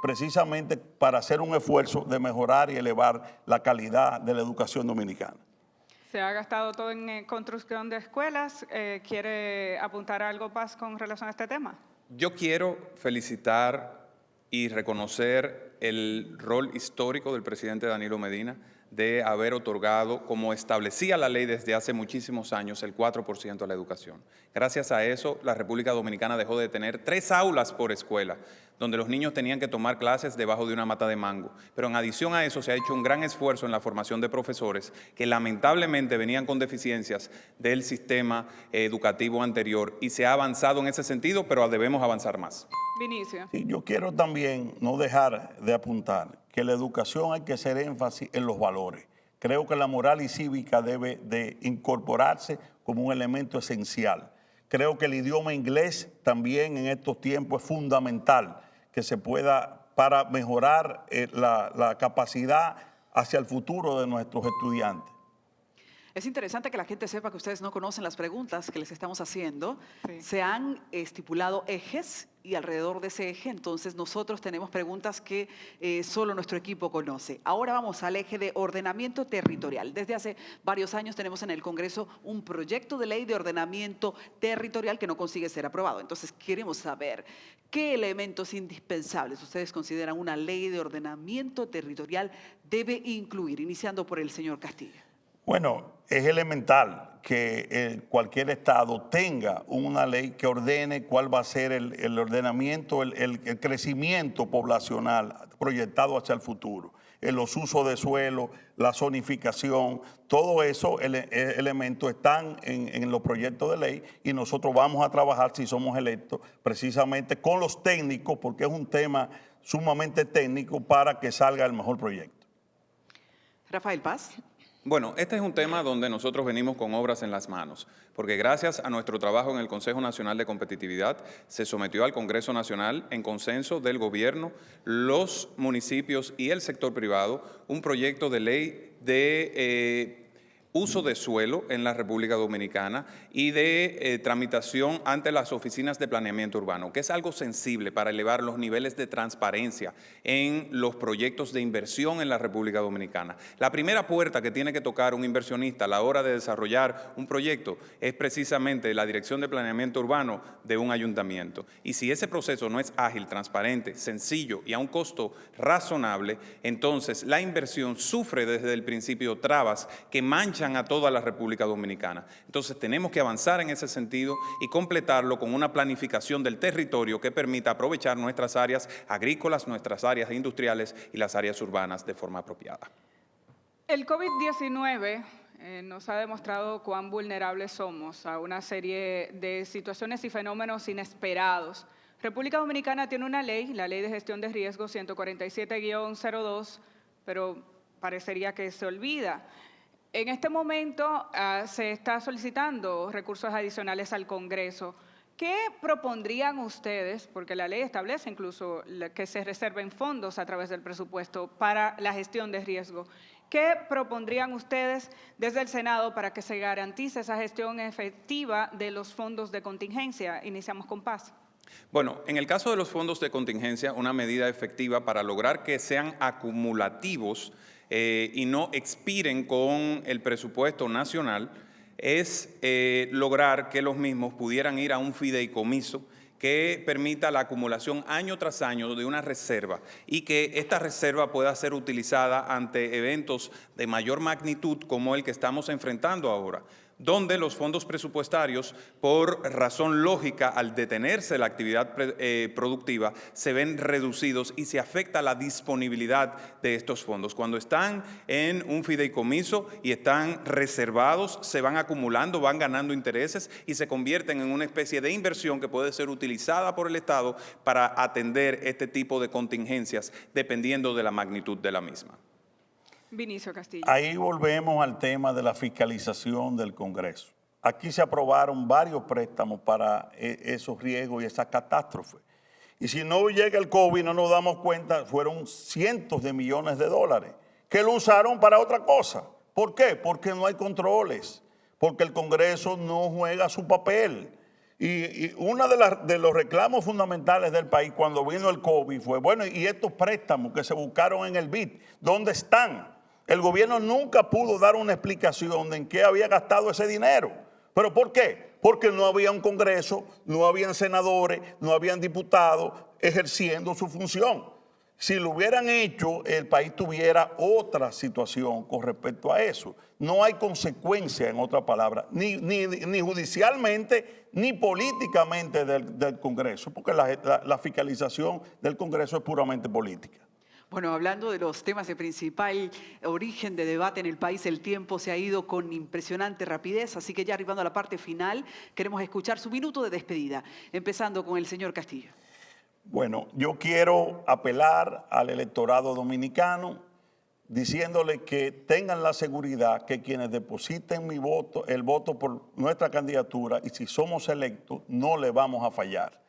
precisamente para hacer un esfuerzo de mejorar y elevar la calidad de la educación dominicana. Se ha gastado todo en construcción de escuelas. ¿Quiere apuntar algo, Paz, con relación a este tema? Yo quiero felicitar y reconocer el rol histórico del presidente Danilo Medina de haber otorgado, como establecía la ley desde hace muchísimos años, el 4% a la educación. Gracias a eso, la República Dominicana dejó de tener 3 aulas por escuela, donde los niños tenían que tomar clases debajo de una mata de mango. Pero en adición a eso se ha hecho un gran esfuerzo en la formación de profesores que lamentablemente venían con deficiencias del sistema educativo anterior, y se ha avanzado en ese sentido, pero debemos avanzar más. Vinicio. Sí, yo quiero también no dejar de apuntar que la educación hay que hacer énfasis en los valores. Creo que la moral y cívica debe de incorporarse como un elemento esencial. Creo que el idioma inglés también en estos tiempos es fundamental que se pueda para mejorar la capacidad hacia el futuro de nuestros estudiantes. Es interesante que la gente sepa que ustedes no conocen las preguntas que les estamos haciendo. Sí. Se han estipulado ejes y alrededor de ese eje, entonces nosotros tenemos preguntas que solo nuestro equipo conoce. Ahora vamos al eje de ordenamiento territorial. Desde hace varios años tenemos en el Congreso un proyecto de ley de ordenamiento territorial que no consigue ser aprobado. Entonces queremos saber qué elementos indispensables ustedes consideran una ley de ordenamiento territorial debe incluir, iniciando por el señor Castillo. Bueno, es elemental que cualquier estado tenga una ley que ordene cuál va a ser el ordenamiento, el crecimiento poblacional proyectado hacia el futuro. Los usos de suelo, la zonificación, todo eso elementos están en los proyectos de ley, y nosotros vamos a trabajar, si somos electos, precisamente con los técnicos, porque es un tema sumamente técnico, para que salga el mejor proyecto. Rafael Paz. Bueno, este es un tema donde nosotros venimos con obras en las manos, porque gracias a nuestro trabajo en el Consejo Nacional de Competitividad se sometió al Congreso Nacional en consenso del gobierno, los municipios y el sector privado un proyecto de ley de uso de suelo en la República Dominicana y de tramitación ante las oficinas de planeamiento urbano, que es algo sensible para elevar los niveles de transparencia en los proyectos de inversión en la República Dominicana. La primera puerta que tiene que tocar un inversionista a la hora de desarrollar un proyecto es precisamente la dirección de planeamiento urbano de un ayuntamiento. Y si ese proceso no es ágil, transparente, sencillo y a un costo razonable, entonces la inversión sufre desde el principio trabas que manchan a toda la República Dominicana. Entonces tenemos que avanzar en ese sentido y completarlo con una planificación del territorio que permita aprovechar nuestras áreas agrícolas, nuestras áreas industriales y las áreas urbanas de forma apropiada. El COVID-19 nos ha demostrado cuán vulnerables somos a una serie de situaciones y fenómenos inesperados. República Dominicana tiene una ley, la Ley de Gestión de Riesgos 147-02, pero parecería que se olvida. En este momento se está solicitando recursos adicionales al Congreso. ¿Qué propondrían ustedes? Porque la ley establece incluso que se reserven fondos a través del presupuesto para la gestión de riesgo. ¿Qué propondrían ustedes desde el Senado para que se garantice esa gestión efectiva de los fondos de contingencia? Iniciamos con Paz. Bueno, en el caso de los fondos de contingencia, una medida efectiva para lograr que sean acumulativos y no expiren con el presupuesto nacional es lograr que los mismos pudieran ir a un fideicomiso que permita la acumulación año tras año de una reserva y que esta reserva pueda ser utilizada ante eventos de mayor magnitud como el que estamos enfrentando ahora. donde los fondos presupuestarios, por razón lógica, al detenerse la actividad productiva, se ven reducidos y se afecta la disponibilidad de estos fondos. Cuando están en un fideicomiso y están reservados, se van acumulando, van ganando intereses y se convierten en una especie de inversión que puede ser utilizada por el Estado para atender este tipo de contingencias, dependiendo de la magnitud de la misma. Vinicio Castillo. Ahí volvemos al tema de la fiscalización del Congreso. Aquí se aprobaron varios préstamos para esos riesgos y esas catástrofes. Y si no llega el COVID, no nos damos cuenta, fueron cientos de millones de dólares que lo usaron para otra cosa. ¿Por qué? Porque no hay controles, porque el Congreso no juega su papel. Y uno de los reclamos fundamentales del país cuando vino el COVID fue, bueno, ¿y estos préstamos que se buscaron en el BID, dónde están? El gobierno nunca pudo dar una explicación de en qué había gastado ese dinero. ¿Pero por qué? Porque no había un Congreso, no habían senadores, no habían diputados ejerciendo su función. Si lo hubieran hecho, el país tuviera otra situación con respecto a eso. No hay consecuencia, en otras palabras, ni judicialmente, ni políticamente del Congreso, porque la fiscalización del Congreso es puramente política. Bueno, hablando de los temas de principal origen de debate en el país, el tiempo se ha ido con impresionante rapidez, así que ya arribando a la parte final, queremos escuchar su minuto de despedida, empezando con el señor Castillo. Bueno, yo quiero apelar al electorado dominicano diciéndole que tengan la seguridad que quienes depositen el voto por nuestra candidatura, y si somos electos, no le vamos a fallar,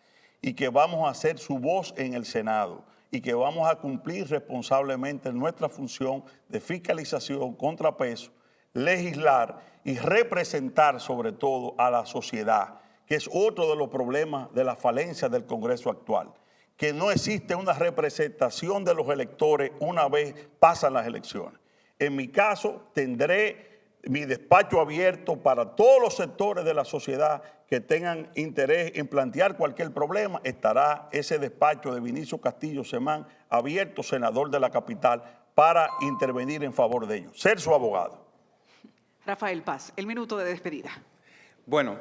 y que vamos a hacer su voz en el Senado, y que vamos a cumplir responsablemente nuestra función de fiscalización, contrapeso, legislar y representar sobre todo a la sociedad, que es otro de los problemas de la falencia del Congreso actual, que no existe una representación de los electores una vez pasan las elecciones. En mi caso, tendré mi despacho abierto para todos los sectores de la sociedad que tengan interés en plantear cualquier problema. Estará ese despacho de Vinicio Castillo Semán abierto, senador de la capital, para intervenir en favor de ellos, ser su abogado. Rafael Paz, el minuto de despedida. Bueno,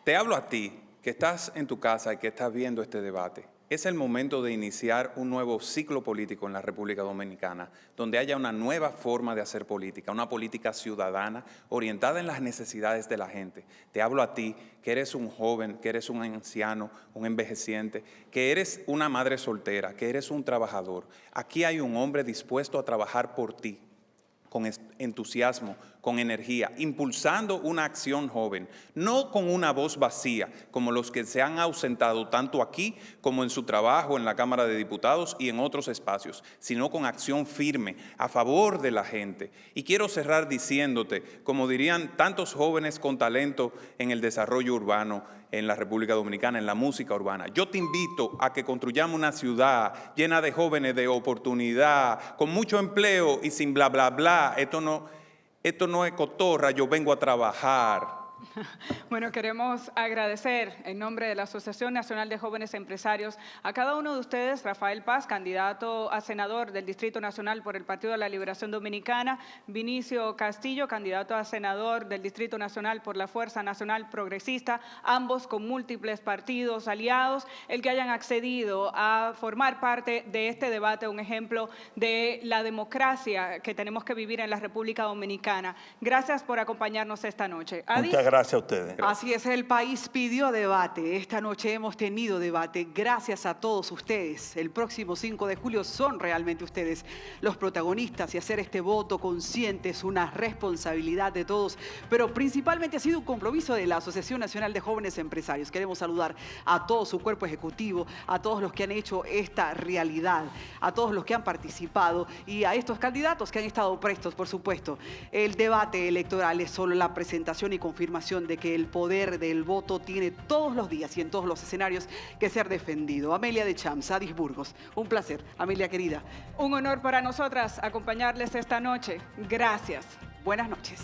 te hablo a ti, que estás en tu casa y que estás viendo este debate. Es el momento de iniciar un nuevo ciclo político en la República Dominicana, donde haya una nueva forma de hacer política, una política ciudadana orientada en las necesidades de la gente. Te hablo a ti, que eres un joven, que eres un anciano, un envejeciente, que eres una madre soltera, que eres un trabajador. Aquí hay un hombre dispuesto a trabajar por ti, con entusiasmo, con energía, impulsando una acción joven, no con una voz vacía, como los que se han ausentado tanto aquí como en su trabajo en la Cámara de Diputados y en otros espacios, sino con acción firme, a favor de la gente. Y quiero cerrar diciéndote, como dirían tantos jóvenes con talento en el desarrollo urbano en la República Dominicana, en la música urbana, yo te invito a que construyamos una ciudad llena de jóvenes de oportunidad, con mucho empleo y sin bla, bla, bla. Esto no es cotorra, yo vengo a trabajar. Bueno, queremos agradecer en nombre de la Asociación Nacional de Jóvenes Empresarios a cada uno de ustedes, Rafael Paz, candidato a senador del Distrito Nacional por el Partido de la Liberación Dominicana, Vinicio Castillo, candidato a senador del Distrito Nacional por la Fuerza Nacional Progresista, ambos con múltiples partidos aliados, el que hayan accedido a formar parte de este debate, un ejemplo de la democracia que tenemos que vivir en la República Dominicana. Gracias por acompañarnos esta noche. Muchas gracias a ustedes. Así es, el país pidió debate. Esta noche hemos tenido debate. Gracias a todos ustedes. El próximo 5 de julio son realmente ustedes los protagonistas y hacer este voto consciente es una responsabilidad de todos, pero principalmente ha sido un compromiso de la Asociación Nacional de Jóvenes Empresarios. Queremos saludar a todo su cuerpo ejecutivo, a todos los que han hecho esta realidad, a todos los que han participado y a estos candidatos que han estado prestos, por supuesto. El debate electoral es solo la presentación y confirmación de que el poder del voto tiene todos los días y en todos los escenarios que ser defendido. Amelia de Champs, Adis Burgos, un placer. Amelia querida. Un honor para nosotras acompañarles esta noche. Gracias. Buenas noches.